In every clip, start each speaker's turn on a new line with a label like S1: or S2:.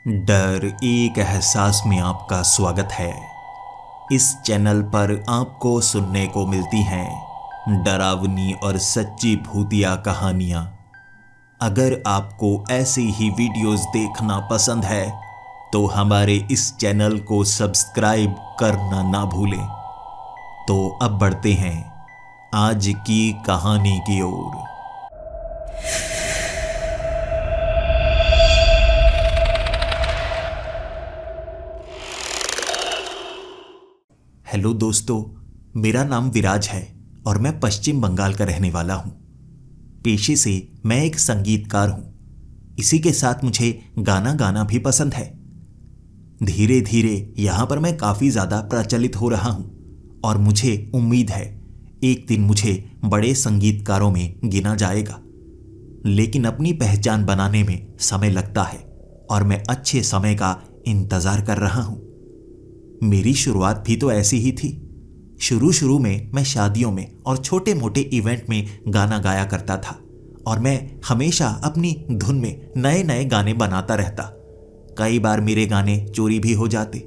S1: डर एक एहसास में आपका स्वागत है। इस चैनल पर आपको सुनने को मिलती हैं डरावनी और सच्ची भूतिया कहानियाँ। अगर आपको ऐसी ही वीडियोस देखना पसंद है तो हमारे इस चैनल को सब्सक्राइब करना ना भूलें। तो अब बढ़ते हैं आज की कहानी की ओर। हेलो दोस्तों, मेरा नाम विराज है और मैं पश्चिम बंगाल का रहने वाला हूँ। पेशे से मैं एक संगीतकार हूँ। इसी के साथ मुझे गाना गाना भी पसंद है। धीरे धीरे यहाँ पर मैं काफ़ी ज़्यादा प्रचलित हो रहा हूँ और मुझे उम्मीद है एक दिन मुझे बड़े संगीतकारों में गिना जाएगा। लेकिन अपनी पहचान बनाने में समय लगता है और मैं अच्छे समय का इंतज़ार कर रहा हूँ। मेरी शुरुआत भी तो ऐसी ही थी। शुरू में मैं शादियों में और छोटे मोटे इवेंट में गाना गाया करता था और मैं हमेशा अपनी धुन में नए नए गाने बनाता रहता। कई बार मेरे गाने चोरी भी हो जाते।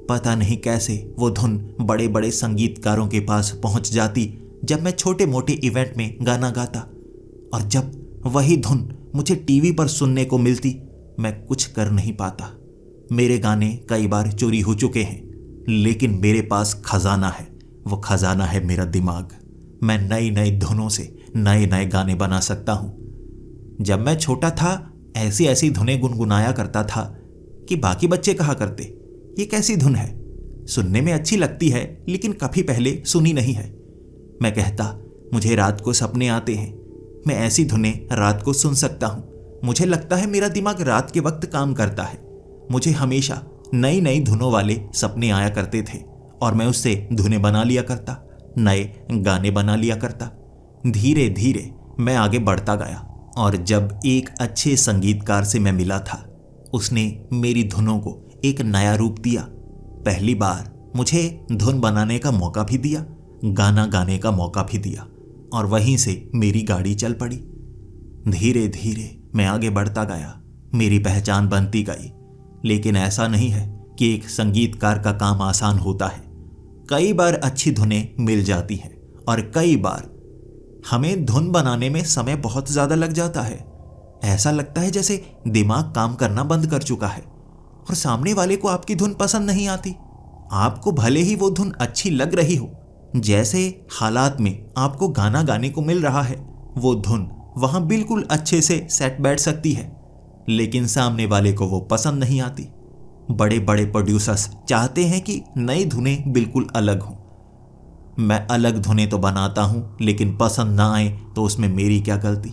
S1: पता नहीं कैसे वो धुन बड़े बड़े संगीतकारों के पास पहुंच जाती जब मैं छोटे मोटे इवेंट में गाना गाता। और जब वही धुन मुझे टीवी पर सुनने को मिलती, मैं कुछ कर नहीं पाता। मेरे गाने कई बार चोरी हो चुके हैं, लेकिन मेरे पास खजाना है। वो खजाना है मेरा दिमाग। मैं नई नई धुनों से नए नए गाने बना सकता हूँ। जब मैं छोटा था ऐसी ऐसी धुनें गुनगुनाया करता था कि बाकी बच्चे कहा करते, ये कैसी धुन है, सुनने में अच्छी लगती है लेकिन कभी पहले सुनी नहीं है। मैं कहता, मुझे रात को सपने आते हैं, मैं ऐसी धुनें रात को सुन सकता हूँ। मुझे लगता है मेरा दिमाग रात के वक्त काम करता है। मुझे हमेशा नई नई धुनों वाले सपने आया करते थे और मैं उससे धुनें बना लिया करता, नए गाने बना लिया करता। धीरे धीरे मैं आगे बढ़ता गया और जब एक अच्छे संगीतकार से मैं मिला था, उसने मेरी धुनों को एक नया रूप दिया। पहली बार मुझे धुन बनाने का मौका भी दिया, गाना गाने का मौका भी दिया और वहीं से मेरी गाड़ी चल पड़ी। धीरे धीरे मैं आगे बढ़ता गया, मेरी पहचान बनती गई। लेकिन ऐसा नहीं है कि एक संगीतकार का काम आसान होता है। कई बार अच्छी धुनें मिल जाती हैं और कई बार हमें धुन बनाने में समय बहुत ज़्यादा लग जाता है। ऐसा लगता है जैसे दिमाग काम करना बंद कर चुका है और सामने वाले को आपकी धुन पसंद नहीं आती। आपको भले ही वो धुन अच्छी लग रही हो, जैसे हालात में आपको गाना गाने को मिल रहा है, वो धुन वहाँ बिल्कुल अच्छे से सेट बैठ सकती है, लेकिन सामने वाले को वो पसंद नहीं आती। बड़े बड़े प्रोड्यूसर्स चाहते हैं कि नई धुनें बिल्कुल अलग हों। मैं अलग धुनें तो बनाता हूँ, लेकिन पसंद ना आए तो उसमें मेरी क्या गलती।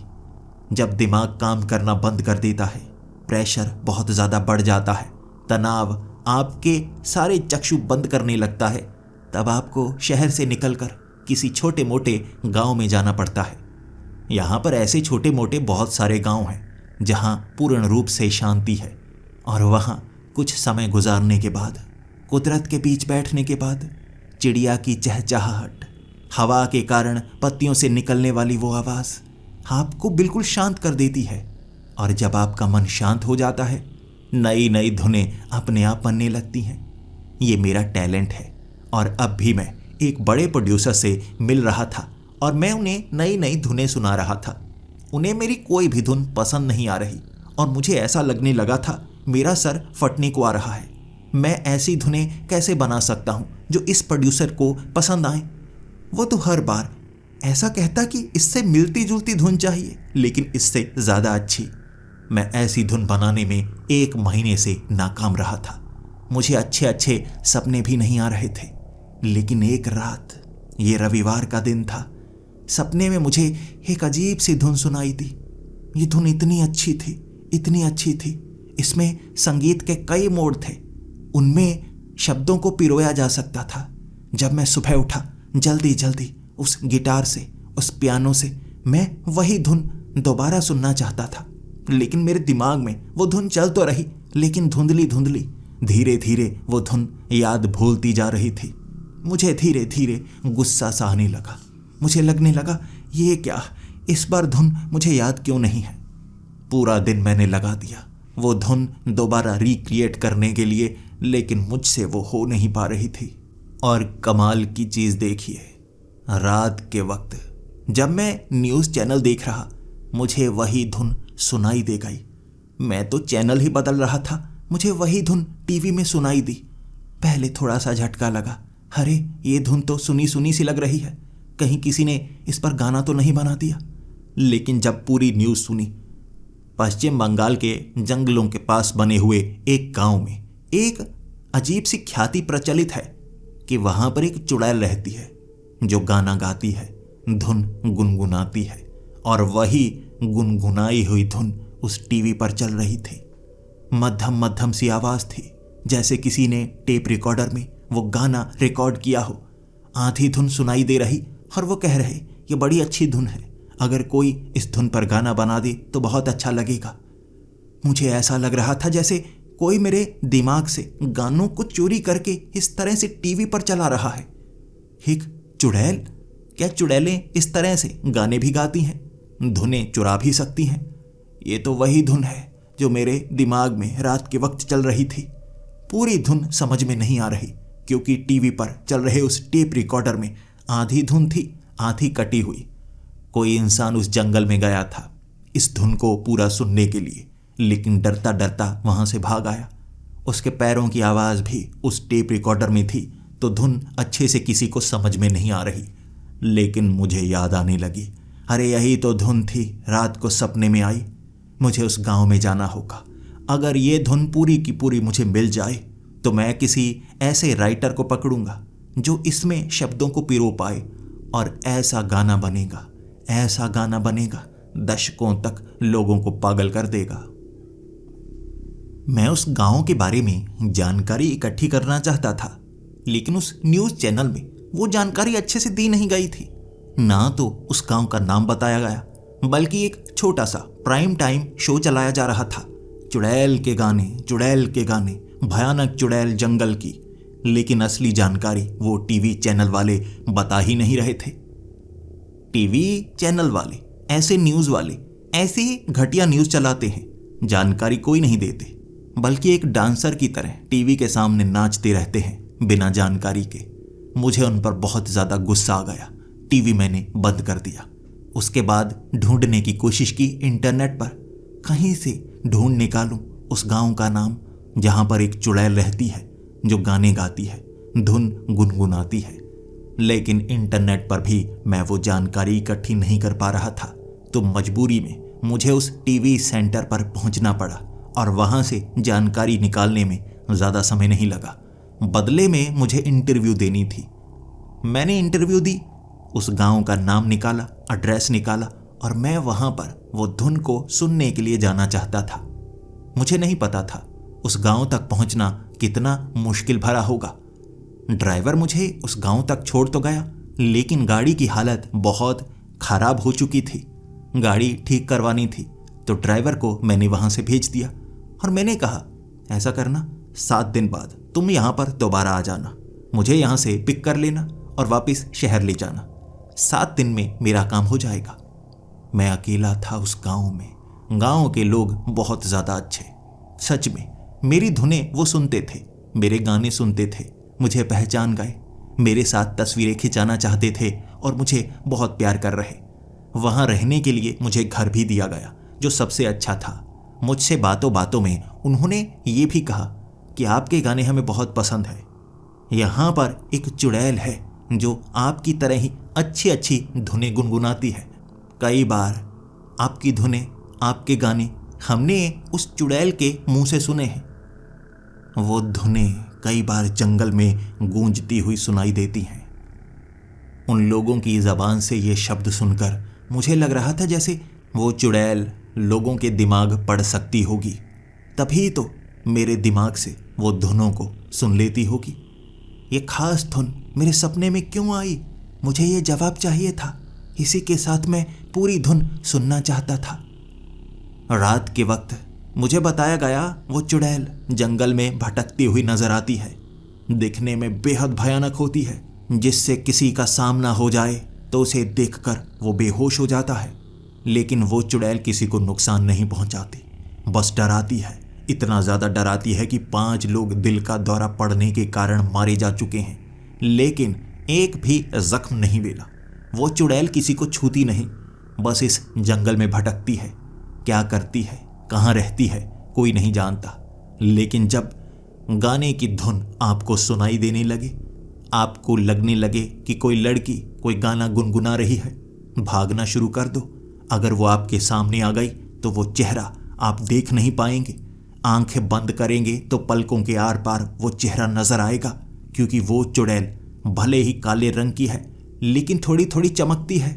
S1: जब दिमाग काम करना बंद कर देता है, प्रेशर बहुत ज़्यादा बढ़ जाता है, तनाव आपके सारे चक्षु बंद करने लगता है, तब आपको शहर से निकलकर किसी छोटे मोटे गांव में जाना पड़ता है। यहाँ पर ऐसे छोटे मोटे बहुत सारे गांव हैं जहाँ पूर्ण रूप से शांति है और वहाँ कुछ समय गुजारने के बाद, कुदरत के बीच बैठने के बाद, चिड़िया की चहचहाहट, हवा के कारण पत्तियों से निकलने वाली वो आवाज़ आपको बिल्कुल शांत कर देती है। और जब आपका मन शांत हो जाता है, नई नई धुनें अपने आप बनने लगती हैं। ये मेरा टैलेंट है और अब भी मैं एक बड़े प्रोड्यूसर से मिल रहा था और मैं उन्हें नई नई धुनें सुना रहा था। उन्हें मेरी कोई भी धुन पसंद नहीं आ रही और मुझे ऐसा लगने लगा था मेरा सर फटने को आ रहा है। मैं ऐसी धुनें कैसे बना सकता हूँ जो इस प्रोड्यूसर को पसंद आए। वो तो हर बार ऐसा कहता कि इससे मिलती जुलती धुन चाहिए, लेकिन इससे ज़्यादा अच्छी। मैं ऐसी धुन बनाने में 1 महीने से नाकाम रहा था। मुझे अच्छे अच्छे सपने भी नहीं आ रहे थे। लेकिन एक रात, ये रविवार का दिन था, सपने में मुझे एक अजीब सी धुन सुनाई दी। ये धुन इतनी अच्छी थी, इतनी अच्छी थी। इसमें संगीत के कई मोड़ थे, उनमें शब्दों को पिरोया जा सकता था। जब मैं सुबह उठा, जल्दी जल्दी उस गिटार से, उस पियानो से मैं वही धुन दोबारा सुनना चाहता था, लेकिन मेरे दिमाग में वो धुन चल तो रही, लेकिन धुंधली धुंधली। धीरे धीरे वो धुन याद भूलती जा रही थी। मुझे धीरे धीरे गुस्सा सा आने लगा। मुझे लगने लगा, ये क्या, इस बार धुन मुझे याद क्यों नहीं है। पूरा दिन मैंने लगा दिया, वो धुन दोबारा रिक्रिएट करने के लिए, लेकिन मुझसे वो हो नहीं पा रही थी। और कमाल की चीज़ देखिए, रात के वक्त जब मैं न्यूज़ चैनल देख रहा, मुझे वही धुन सुनाई दे गई। मैं तो चैनल ही बदल रहा था, मुझे वही धुन टीवी में सुनाई दी। पहले थोड़ा सा झटका लगा, अरे ये धुन तो सुनी सुनी सी लग रही है, कहीं किसी ने इस पर गाना तो नहीं बना दिया। लेकिन जब पूरी न्यूज़ सुनी, पश्चिम बंगाल के जंगलों के पास बने हुए एक गांव में एक अजीब सी ख्याति प्रचलित है कि वहां पर एक चुड़ैल रहती है जो गाना गाती है, धुन गुनगुनाती है, और वही गुनगुनाई हुई धुन उस टीवी पर चल रही थी। मध्यम मध्यम सी आवाज़ थी, जैसे किसी ने टेप रिकॉर्डर में वो गाना रिकॉर्ड किया हो। आधी धुन सुनाई दे रही और वो कह रहे, ये बड़ी अच्छी धुन है, अगर कोई इस धुन पर गाना बना दे तो बहुत अच्छा लगेगा। मुझे ऐसा लग रहा था जैसे कोई मेरे दिमाग से गानों को चोरी करके इस तरह से टीवी पर चला रहा है। एक चुड़ैल? क्या चुड़ैलें इस तरह से गाने भी गाती हैं, धुनें चुरा भी सकती हैं? ये तो वही धुन है जो मेरे दिमाग में रात के वक्त चल रही थी। पूरी धुन समझ में नहीं आ रही, क्योंकि टीवी पर चल रहे उस टेप रिकॉर्डर में आधी धुन थी, आधी कटी हुई। कोई इंसान उस जंगल में गया था इस धुन को पूरा सुनने के लिए, लेकिन डरता डरता वहां से भाग आया। उसके पैरों की आवाज़ भी उस टेप रिकॉर्डर में थी, तो धुन अच्छे से किसी को समझ में नहीं आ रही। लेकिन मुझे याद आने लगी, अरे यही तो धुन थी रात को सपने में आई। मुझे उस गांव में जाना होगा। अगर ये धुन पूरी की पूरी मुझे मिल जाए तो मैं किसी ऐसे राइटर को पकड़ूंगा जो इसमें शब्दों को पिरो पाए, और ऐसा गाना बनेगा, ऐसा गाना बनेगा, दशकों तक लोगों को पागल कर देगा। मैं उस गांव के बारे में जानकारी इकट्ठी करना चाहता था, लेकिन उस न्यूज़ चैनल में वो जानकारी अच्छे से दी नहीं गई थी। ना तो उस गांव का नाम बताया गया, बल्कि एक छोटा सा प्राइम टाइम शो चलाया जा रहा था, चुड़ैल के गाने, चुड़ैल के गाने, भयानक चुड़ैल जंगल की। लेकिन असली जानकारी वो टीवी चैनल वाले बता ही नहीं रहे थे। टीवी चैनल वाले, ऐसे न्यूज़ वाले ऐसे ही घटिया न्यूज़ चलाते हैं, जानकारी कोई नहीं देते, बल्कि एक डांसर की तरह टीवी के सामने नाचते रहते हैं बिना जानकारी के। मुझे उन पर बहुत ज़्यादा गुस्सा आ गया। टीवी मैंने बंद कर दिया। उसके बाद ढूंढने की कोशिश की इंटरनेट पर, कहीं से ढूंढ निकालूं उस गांव का नाम जहां पर एक चुड़ैल रहती है जो गाने गाती है, धुन गुनगुनाती है। लेकिन इंटरनेट पर भी मैं वो जानकारी इकट्ठी नहीं कर पा रहा था, तो मजबूरी में मुझे उस टीवी सेंटर पर पहुंचना पड़ा, और वहां से जानकारी निकालने में ज़्यादा समय नहीं लगा। बदले में मुझे इंटरव्यू देनी थी। मैंने इंटरव्यू दी, उस गांव का नाम निकाला, एड्रेस निकाला, और मैं वहां पर वो धुन को सुनने के लिए जाना चाहता था। मुझे नहीं पता था उस गांव तक पहुंचना कितना मुश्किल भरा होगा। ड्राइवर मुझे उस गांव तक छोड़ तो गया, लेकिन गाड़ी की हालत बहुत खराब हो चुकी थी। गाड़ी ठीक करवानी थी, तो ड्राइवर को मैंने वहां से भेज दिया, और मैंने कहा, ऐसा करना 7 दिन बाद तुम यहाँ पर दोबारा आ जाना, मुझे यहाँ से पिक कर लेना और वापस शहर ले जाना। 7 दिन में मेरा काम हो जाएगा। मैं अकेला था उस गांव में। गांव के लोग बहुत ज़्यादा अच्छे, सच में मेरी धुनें वो सुनते थे, मेरे गाने सुनते थे, मुझे पहचान गए, मेरे साथ तस्वीरें खिंचाना चाहते थे और मुझे बहुत प्यार कर रहे। वहाँ रहने के लिए मुझे घर भी दिया गया, जो सबसे अच्छा था। मुझसे बातों बातों में उन्होंने ये भी कहा कि आपके गाने हमें बहुत पसंद है। यहाँ पर एक चुड़ैल है जो आपकी तरह ही अच्छी अच्छी धुनें गुनगुनाती है। कई बार आपकी धुनें, आपके गाने हमने उस चुड़ैल के मुंह से सुने हैं। वो धुनें कई बार जंगल में गूंजती हुई सुनाई देती हैं। उन लोगों की ज़बान से ये शब्द सुनकर मुझे लग रहा था जैसे वो चुड़ैल लोगों के दिमाग पढ़ सकती होगी, तभी तो मेरे दिमाग से वो धुनों को सुन लेती होगी। ये खास धुन मेरे सपने में क्यों आई? मुझे ये जवाब चाहिए था। इसी के साथ मैं पूरी धुन सुनना चाहता था। रात के वक्त मुझे बताया गया वो चुड़ैल जंगल में भटकती हुई नजर आती है। दिखने में बेहद भयानक होती है, जिससे किसी का सामना हो जाए तो उसे देखकर वो बेहोश हो जाता है। लेकिन वो चुड़ैल किसी को नुकसान नहीं पहुंचाती, बस डराती है इतना ज़्यादा डराती है कि 5 लोग दिल का दौरा पड़ने के कारण मारे जा चुके हैं, लेकिन एक भी जख्म नहीं मिला। वो चुड़ैल किसी को छूती नहीं, बस इस जंगल में भटकती है। क्या करती है, कहाँ रहती है, कोई नहीं जानता। लेकिन जब गाने की धुन आपको सुनाई देने लगे, आपको लगने लगे कि कोई लड़की कोई गाना गुनगुना रही है, भागना शुरू कर दो। अगर वो आपके सामने आ गई तो वो चेहरा आप देख नहीं पाएंगे। आंखें बंद करेंगे तो पलकों के आर पार वो चेहरा नजर आएगा, क्योंकि वो चुड़ैल भले ही काले रंग की है लेकिन थोड़ी थोड़ी चमकती है।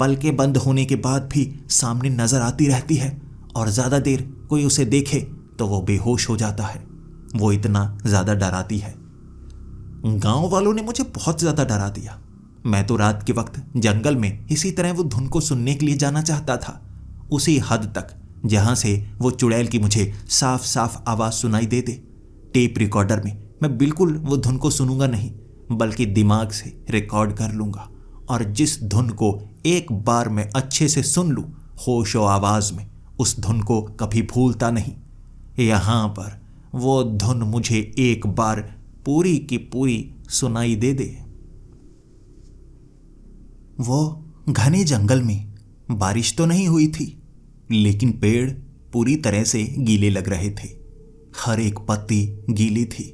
S1: पलकें बंद होने के बाद भी सामने नजर आती रहती है, और ज़्यादा देर कोई उसे देखे तो वो बेहोश हो जाता है। वो इतना ज़्यादा डराती है। गांव वालों ने मुझे बहुत ज़्यादा डरा दिया। मैं तो रात के वक्त जंगल में इसी तरह वो धुन को सुनने के लिए जाना चाहता था, उसी हद तक जहां से वो चुड़ैल की मुझे साफ साफ आवाज़ सुनाई दे दे। टेप रिकॉर्डर में मैं बिल्कुल वो धुन को सुनूंगा नहीं, बल्कि दिमाग से रिकॉर्ड कर लूंगा, और जिस धुन को एक बार मैं अच्छे से सुन लूं होश और आवाज़ में, उस धुन को कभी भूलता नहीं। यहाँ पर वो धुन मुझे एक बार पूरी की पूरी सुनाई दे दे। वो घने जंगल में बारिश तो नहीं हुई थी, लेकिन पेड़ पूरी तरह से गीले लग रहे थे। हर एक पत्ती गीली थी।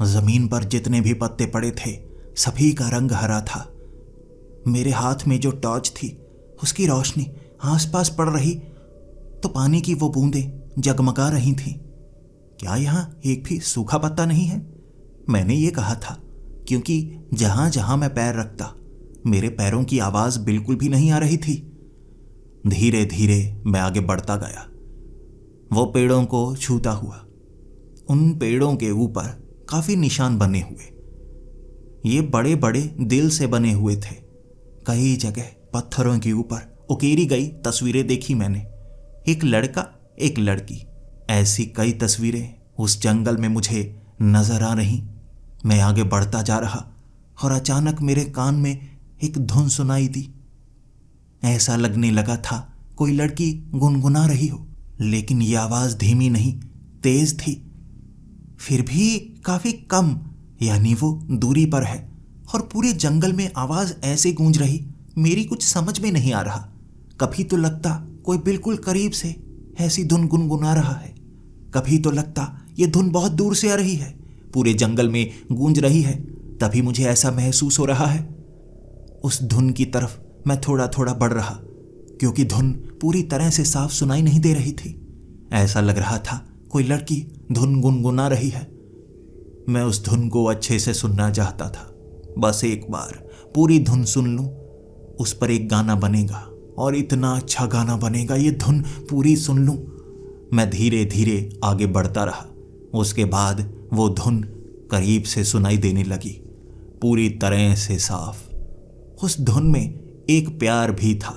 S1: जमीन पर जितने भी पत्ते पड़े थे सभी का रंग हरा था। मेरे हाथ में जो टॉर्च थी उसकी रोशनी आसपास पड़ रही तो पानी की वो बूंदें जगमगा रही थीं। क्या यहाँ एक भी सूखा पत्ता नहीं है? मैंने ये कहा था, क्योंकि जहां जहां मैं पैर रखता मेरे पैरों की आवाज बिल्कुल भी नहीं आ रही थी। धीरे धीरे मैं आगे बढ़ता गया, वो पेड़ों को छूता हुआ। उन पेड़ों के ऊपर काफी निशान बने हुए, ये बड़े बड़े दिल से बने हुए थे। कई जगह पत्थरों के ऊपर उकेरी गई तस्वीरें देखी मैंने, एक लड़का एक लड़की, ऐसी कई तस्वीरें उस जंगल में मुझे नजर आ रही। मैं आगे बढ़ता जा रहा और अचानक मेरे कान में एक धुन सुनाई दी। ऐसा लगने लगा था कोई लड़की गुनगुना रही हो, लेकिन यह आवाज धीमी नहीं, तेज थी, फिर भी काफी कम, यानी वो दूरी पर है। और पूरे जंगल में आवाज ऐसे गूंज रही, मेरी कुछ समझ में नहीं आ रहा। कभी तो लगता कोई बिल्कुल करीब से ऐसी धुन गुनगुना रहा है, कभी तो लगता ये धुन बहुत दूर से आ रही है, पूरे जंगल में गूंज रही है। तभी मुझे ऐसा महसूस हो रहा है। उस धुन की तरफ मैं थोड़ा थोड़ा बढ़ रहा, क्योंकि धुन पूरी तरह से साफ सुनाई नहीं दे रही थी। ऐसा लग रहा था कोई लड़की धुन गुनगुना रही है। मैं उस धुन को अच्छे से सुनना चाहता था, बस एक बार पूरी धुन सुन लूं, उस पर एक गाना बनेगा और इतना अच्छा गाना बनेगा, ये धुन पूरी सुन लूं। मैं धीरे धीरे आगे बढ़ता रहा। उसके बाद वो धुन करीब से सुनाई देने लगी, पूरी तरह से साफ। उस धुन में एक प्यार भी था,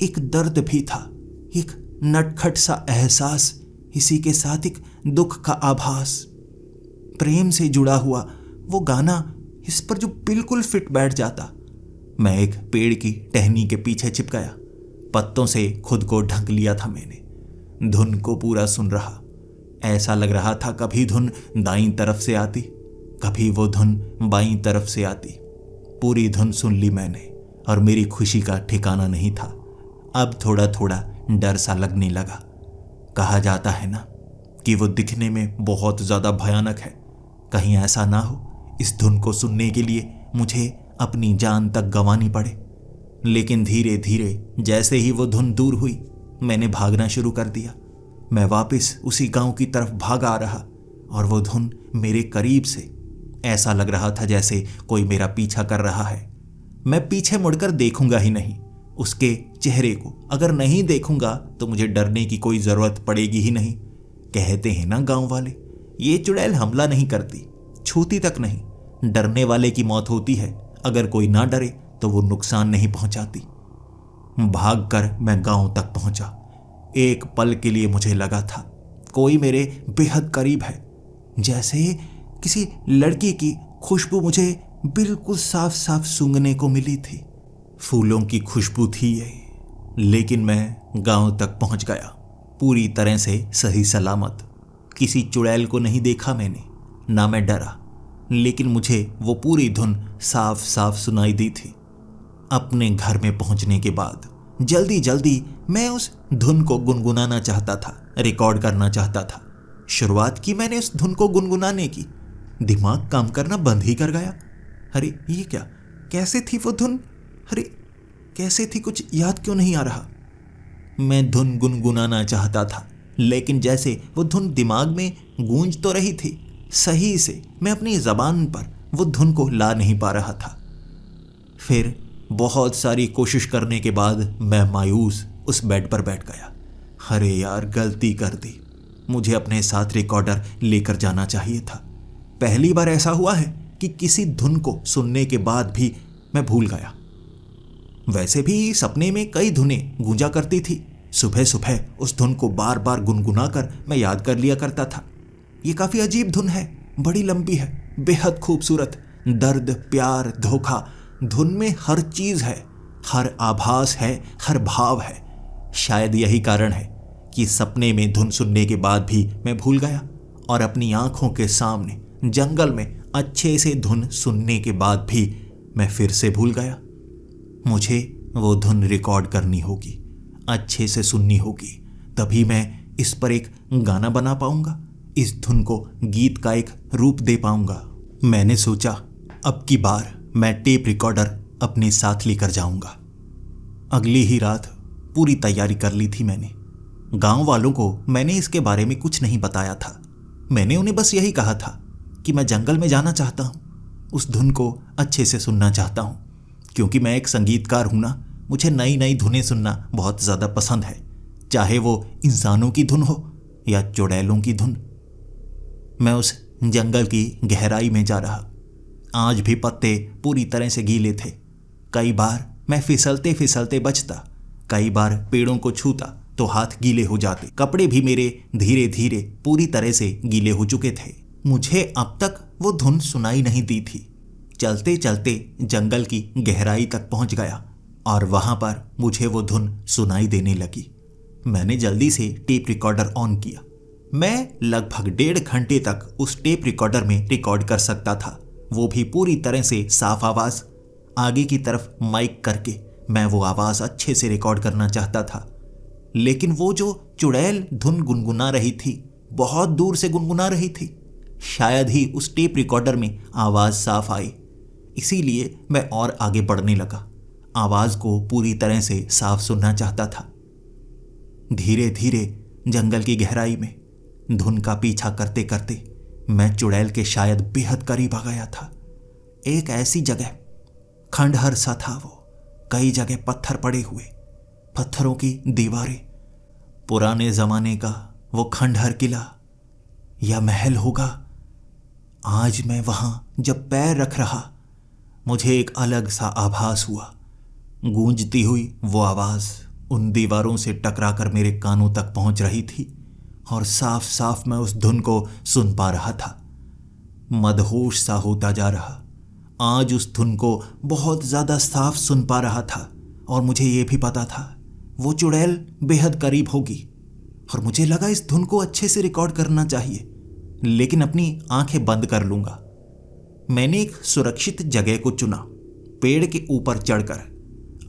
S1: एक दर्द भी था, एक नटखट सा एहसास, इसी के साथ एक दुख का आभास। प्रेम से जुड़ा हुआ वो गाना इस पर जो बिल्कुल फिट बैठ जाता। मैं एक पेड़ की टहनी के पीछे छिप गया, पत्तों से खुद को ढक लिया था मैंने, धुन को पूरा सुन रहा। ऐसा लग रहा था कभी धुन दाईं तरफ से आती, कभी वो धुन बाईं तरफ से आती। पूरी धुन सुन ली मैंने और मेरी खुशी का ठिकाना नहीं था। अब थोड़ा थोड़ा डर सा लगने लगा। कहा जाता है ना कि वो दिखने में बहुत ज़्यादा भयानक है। कहीं ऐसा ना हो इस धुन को सुनने के लिए मुझे अपनी जान तक गंवानी पड़े। लेकिन धीरे धीरे जैसे ही वो धुन दूर हुई, मैंने भागना शुरू कर दिया। मैं वापस उसी गांव की तरफ भाग आ रहा और वो धुन मेरे करीब से, ऐसा लग रहा था जैसे कोई मेरा पीछा कर रहा है। मैं पीछे मुड़कर देखूंगा ही नहीं उसके चेहरे को। अगर नहीं देखूंगा तो मुझे डरने की कोई ज़रूरत पड़ेगी ही नहीं। कहते हैं ना गांव वाले, ये चुड़ैल हमला नहीं करती, छूती तक नहीं। डरने वाले की मौत होती है, अगर कोई ना डरे तो वो नुकसान नहीं पहुंचाती। भागकर मैं गांव तक पहुंचा। एक पल के लिए मुझे लगा था कोई मेरे बेहद करीब है, जैसे किसी लड़की की खुशबू मुझे बिल्कुल साफ साफ सूंघने को मिली थी। फूलों की खुशबू थी ये। लेकिन मैं गांव तक पहुंच गया, पूरी तरह से सही सलामत। किसी चुड़ैल को नहीं देखा मैंने, ना मैं डरा, लेकिन मुझे वो पूरी धुन साफ साफ सुनाई दी थी। अपने घर में पहुंचने के बाद जल्दी जल्दी मैं उस धुन को गुनगुनाना चाहता था, रिकॉर्ड करना चाहता था। शुरुआत की मैंने उस धुन को गुनगुनाने की, दिमाग काम करना बंद ही कर गया। अरे ये क्या, कैसे थी वो धुन? अरे कैसे थी, कुछ याद क्यों नहीं आ रहा? मैं धुन गुनगुनाना चाहता था, लेकिन जैसे वो धुन दिमाग में गूंज तो रही थी, सही से मैं अपनी ज़बान पर वो धुन को ला नहीं पा रहा था। फिर बहुत सारी कोशिश करने के बाद मैं मायूस उस बेड पर बैठ गया। अरे यार, गलती कर दी, मुझे अपने साथ रिकॉर्डर लेकर जाना चाहिए था। पहली बार ऐसा हुआ है कि किसी धुन को सुनने के बाद भी मैं भूल गया। वैसे भी सपने में कई धुनें गूंजा करती थी। सुबह सुबह उस धुन को बार बार गुनगुना कर मैं याद कर लिया करता था। ये काफ़ी अजीब धुन है, बड़ी लंबी है, बेहद खूबसूरत। दर्द, प्यार, धोखा, धुन में हर चीज़ है, हर आभास है, हर भाव है। शायद यही कारण है कि सपने में धुन सुनने के बाद भी मैं भूल गया, और अपनी आंखों के सामने जंगल में अच्छे से धुन सुनने के बाद भी मैं फिर से भूल गया। मुझे वो धुन रिकॉर्ड करनी होगी, अच्छे से सुननी होगी, तभी मैं इस पर एक गाना बना पाऊंगा, इस धुन को गीत का एक रूप दे पाऊंगा। मैंने सोचा अब की बार मैं टेप रिकॉर्डर अपने साथ लेकर जाऊंगा। अगली ही रात पूरी तैयारी कर ली थी मैंने। गांव वालों को मैंने इसके बारे में कुछ नहीं बताया था। मैंने उन्हें बस यही कहा था कि मैं जंगल में जाना चाहता हूँ, उस धुन को अच्छे से सुनना चाहता हूँ, क्योंकि मैं एक संगीतकार हूँ ना। मुझे नई नई धुनें सुनना बहुत ज़्यादा पसंद है, चाहे वो इंसानों की धुन हो या चुड़ैलों की धुन। मैं उस जंगल की गहराई में जा रहा। आज भी पत्ते पूरी तरह से गीले थे। कई बार मैं फिसलते फिसलते बचता, कई बार पेड़ों को छूता तो हाथ गीले हो जाते। कपड़े भी मेरे धीरे धीरे पूरी तरह से गीले हो चुके थे। मुझे अब तक वो धुन सुनाई नहीं दी थी। चलते चलते जंगल की गहराई तक पहुंच गया और वहां पर मुझे वो धुन सुनाई देने लगी। मैंने जल्दी से टेप रिकॉर्डर ऑन किया। मैं लगभग 1.5 घंटे तक उस टेप रिकॉर्डर में रिकॉर्ड कर सकता था, वो भी पूरी तरह से साफ आवाज़। आगे की तरफ माइक करके मैं वो आवाज़ अच्छे से रिकॉर्ड करना चाहता था, लेकिन वो जो चुड़ैल धुन गुनगुना रही थी, बहुत दूर से गुनगुना रही थी। शायद ही उस टेप रिकॉर्डर में आवाज़ साफ आई, इसीलिए मैं और आगे बढ़ने लगा। आवाज़ को पूरी तरह से साफ सुनना चाहता था। धीरे धीरे जंगल की गहराई में धुन का पीछा करते करते मैं चुड़ैल के शायद बेहद करीब आ गया था। एक ऐसी जगह, खंडहर सा था वो, कई जगह पत्थर पड़े हुए, पत्थरों की दीवारें, पुराने ज़माने का वो खंडहर किला या महल होगा। आज मैं वहाँ जब पैर रख रहा, मुझे एक अलग सा आभास हुआ। गूंजती हुई वो आवाज़ उन दीवारों से टकराकर मेरे कानों तक पहुँच रही थी और साफ साफ मैं उस धुन को सुन पा रहा था। मदहोश सा होता जा रहा। आज उस धुन को बहुत ज़्यादा साफ सुन पा रहा था और मुझे ये भी पता था वो चुड़ैल बेहद करीब होगी, और मुझे लगा इस धुन को अच्छे से रिकॉर्ड करना चाहिए, लेकिन अपनी आंखें बंद कर लूँगा। मैंने एक सुरक्षित जगह को चुना, पेड़ के ऊपर चढ़कर।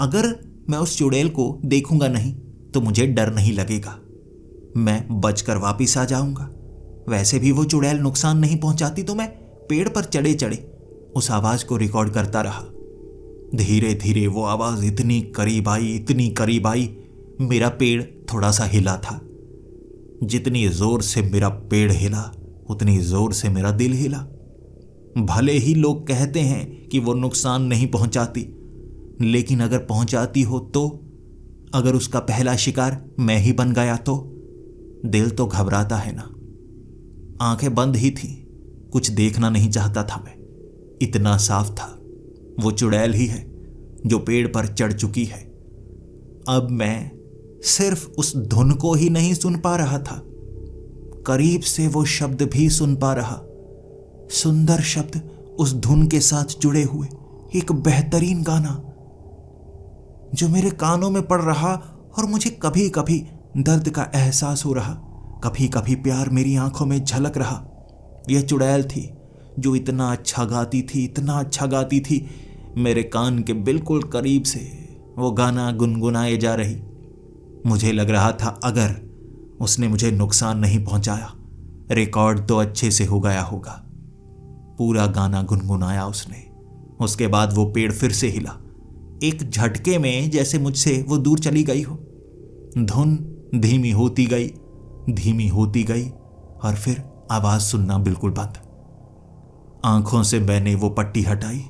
S1: अगर मैं उस चुड़ैल को देखूंगा नहीं तो मुझे डर नहीं लगेगा, मैं बचकर वापस आ जाऊंगा। वैसे भी वो चुड़ैल नुकसान नहीं पहुंचाती, तो मैं पेड़ पर चढ़े चढ़े उस आवाज़ को रिकॉर्ड करता रहा। धीरे धीरे वो आवाज़ इतनी करीब आई, इतनी करीब आई, मेरा पेड़ थोड़ा सा हिला था। जितनी ज़ोर से मेरा पेड़ हिला, उतनी ज़ोर से मेरा दिल हिला। भले ही लोग कहते हैं कि वो नुकसान नहीं पहुंचाती, लेकिन अगर पहुंचाती हो तो, अगर उसका पहला शिकार मैं ही बन गया तो दिल तो घबराता है ना। आंखें बंद ही थी, कुछ देखना नहीं चाहता था मैं। इतना साफ था वो चुड़ैल ही है जो पेड़ पर चढ़ चुकी है। अब मैं सिर्फ उस धुन को ही नहीं सुन पा रहा था, करीब से वो शब्द भी सुन पा रहा। सुंदर शब्द उस धुन के साथ जुड़े हुए, एक बेहतरीन गाना जो मेरे कानों में पड़ रहा, और मुझे कभी कभी दर्द का एहसास हो रहा, कभी कभी प्यार मेरी आंखों में झलक रहा। यह चुड़ैल थी जो इतना अच्छा गाती थी, इतना अच्छा गाती थी। मेरे कान के बिल्कुल करीब से वो गाना गुनगुनाए जा रही। मुझे लग रहा था अगर उसने मुझे नुकसान नहीं पहुंचाया, रिकॉर्ड तो अच्छे से हो गया होगा। पूरा गाना गुनगुनाया उसने। उसके बाद वो पेड़ फिर से हिला, एक झटके में, जैसे मुझसे वो दूर चली गई हो। धुन धीमी होती गई, धीमी होती गई, और फिर आवाज सुनना बिल्कुल बंद। आंखों से मैंने वो पट्टी हटाई।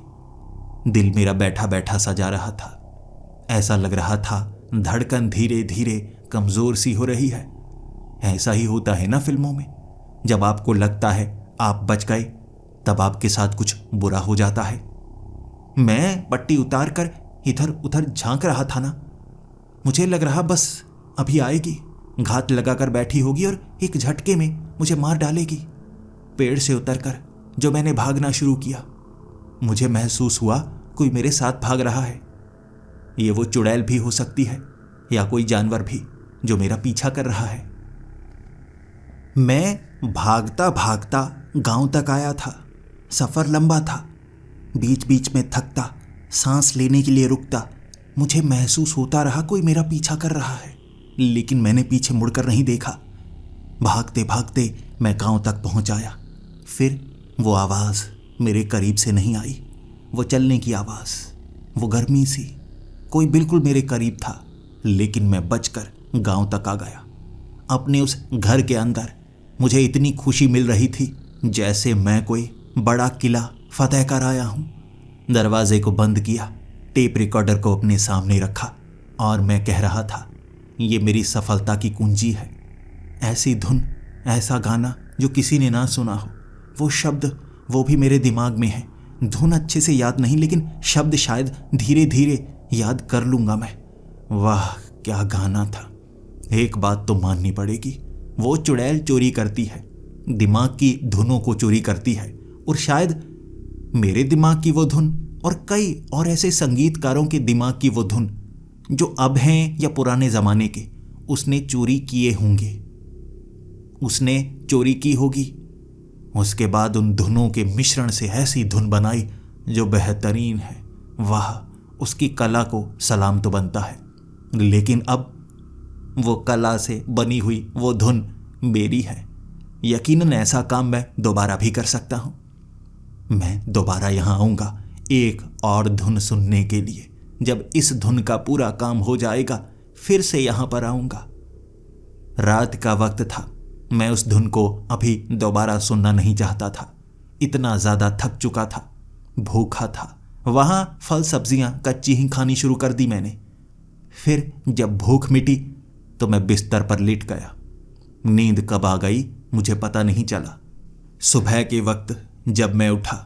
S1: दिल मेरा बैठा बैठा सा जा रहा था। ऐसा लग रहा था धड़कन धीरे धीरे कमजोर सी हो रही है। ऐसा ही होता है ना फिल्मों में, जब आपको लगता है आप बच गए, तब आपके साथ कुछ बुरा हो जाता है। मैं पट्टी उतार कर इधर उधर झांक रहा था ना। मुझे लग रहा बस अभी आएगी, घात लगाकर बैठी होगी और एक झटके में मुझे मार डालेगी। पेड़ से उतरकर जो मैंने भागना शुरू किया, मुझे महसूस हुआ कोई मेरे साथ भाग रहा है। ये वो चुड़ैल भी हो सकती है या कोई जानवर भी जो मेरा पीछा कर रहा है। मैं भागता भागता गांव तक आया था। सफर लंबा था, बीच बीच में थकता, सांस लेने के लिए रुकता। मुझे महसूस होता रहा कोई मेरा पीछा कर रहा है, लेकिन मैंने पीछे मुड़कर नहीं देखा। भागते भागते मैं गांव तक पहुंच आया। फिर वो आवाज़ मेरे करीब से नहीं आई। वो चलने की आवाज़, वो गर्मी सी, कोई बिल्कुल मेरे करीब था, लेकिन मैं बचकर गांव तक आ गया। अपने उस घर के अंदर मुझे इतनी खुशी मिल रही थी जैसे मैं कोई बड़ा किला फतेह कर आया हूँ। दरवाजे को बंद किया, टेप रिकॉर्डर को अपने सामने रखा और मैं कह रहा था, ये मेरी सफलता की कुंजी है। ऐसी धुन, ऐसा गाना जो किसी ने ना सुना हो, वो शब्द, वो भी मेरे दिमाग में है। धुन अच्छे से याद नहीं, लेकिन शब्द शायद धीरे धीरे याद कर लूँगा मैं। वाह क्या गाना था। एक बात तो माननी पड़ेगी, वो चुड़ैल चोरी करती है, दिमाग की धुनों को चोरी करती है। और शायद मेरे दिमाग की वो धुन और कई और ऐसे संगीतकारों के दिमाग की वो धुन जो अब हैं या पुराने ज़माने के, उसने चोरी किए होंगे, उसने चोरी की होगी। उसके बाद उन धुनों के मिश्रण से ऐसी धुन बनाई जो बेहतरीन है। वाह, उसकी कला को सलाम तो बनता है। लेकिन अब वो कला से बनी हुई वो धुन मेरी है। यकीनन ऐसा काम मैं दोबारा भी कर सकता हूँ। मैं दोबारा यहाँ आऊँगा एक और धुन सुनने के लिए। जब इस धुन का पूरा काम हो जाएगा फिर से यहाँ पर आऊँगा। रात का वक्त था, मैं उस धुन को अभी दोबारा सुनना नहीं चाहता था। इतना ज़्यादा थक चुका था, भूखा था। वहाँ फल सब्जियाँ कच्ची ही खानी शुरू कर दी मैंने। फिर जब भूख मिटी तो मैं बिस्तर पर लेट गया। नींद कब आ गई मुझे पता नहीं चला। सुबह के वक्त जब मैं उठा,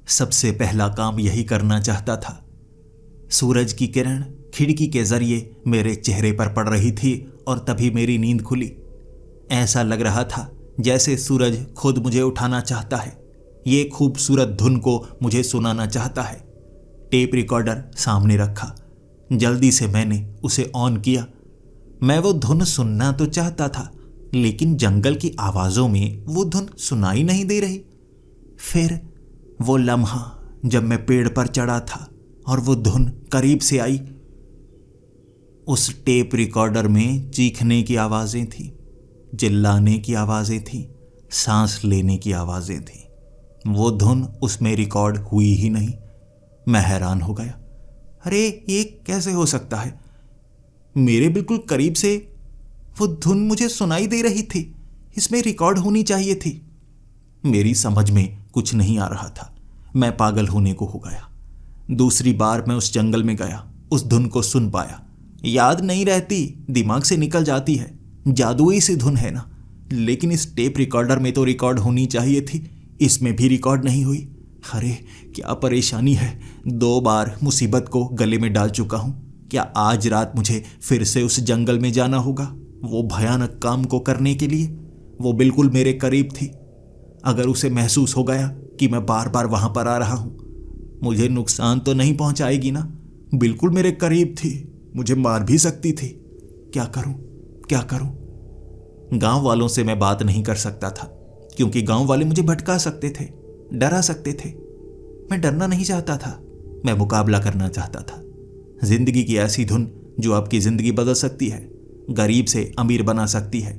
S1: सबसे पहला काम यही करना चाहता था। सूरज की किरण खिड़की के जरिए मेरे चेहरे पर पड़ रही थी और तभी मेरी नींद खुली। ऐसा लग रहा था जैसे सूरज खुद मुझे उठाना चाहता है, ये खूबसूरत धुन को मुझे सुनाना चाहता है। टेप रिकॉर्डर सामने रखा, जल्दी से मैंने उसे ऑन किया। मैं वो धुन सुनना तो चाहता था, लेकिन जंगल की आवाज़ों में वो धुन सुनाई नहीं दे रही। फिर वो लम्हा जब मैं पेड़ पर चढ़ा था और वो धुन करीब से आई। उस टेप रिकॉर्डर में चीखने की आवाज़ें थीं, चिल्लाने की आवाज़ें थीं, सांस लेने की आवाज़ें थीं। वो धुन उसमें रिकॉर्ड हुई ही नहीं। मैं हैरान हो गया। अरे ये कैसे हो सकता है? मेरे बिल्कुल करीब से वो धुन मुझे सुनाई दे रही थी, इसमें रिकॉर्ड होनी चाहिए थी। मेरी समझ में कुछ नहीं आ रहा था। मैं पागल होने को हो गया। दूसरी बार मैं उस जंगल में गया, उस धुन को सुन पाया। याद नहीं रहती, दिमाग से निकल जाती है, जादुई सी धुन है ना। लेकिन इस टेप रिकॉर्डर में तो रिकॉर्ड होनी चाहिए थी, इसमें भी रिकॉर्ड नहीं हुई। अरे क्या परेशानी है। 2 बार मुसीबत को गले में डाल चुका हूँ। क्या आज रात मुझे फिर से उस जंगल में जाना होगा वो भयानक काम को करने के लिए? वो बिल्कुल मेरे करीब थी। अगर उसे महसूस हो गया कि मैं बार बार वहां पर आ रहा हूं, मुझे नुकसान तो नहीं पहुंचाएगी ना? बिल्कुल मेरे करीब थी, मुझे मार भी सकती थी। क्या करूं, क्या करूं? गांव वालों से मैं बात नहीं कर सकता था, क्योंकि गांव वाले मुझे भटका सकते थे, डरा सकते थे। मैं डरना नहीं चाहता था, मैं मुकाबला करना चाहता था। जिंदगी की ऐसी धुन जो आपकी जिंदगी बदल सकती है, गरीब से अमीर बना सकती है,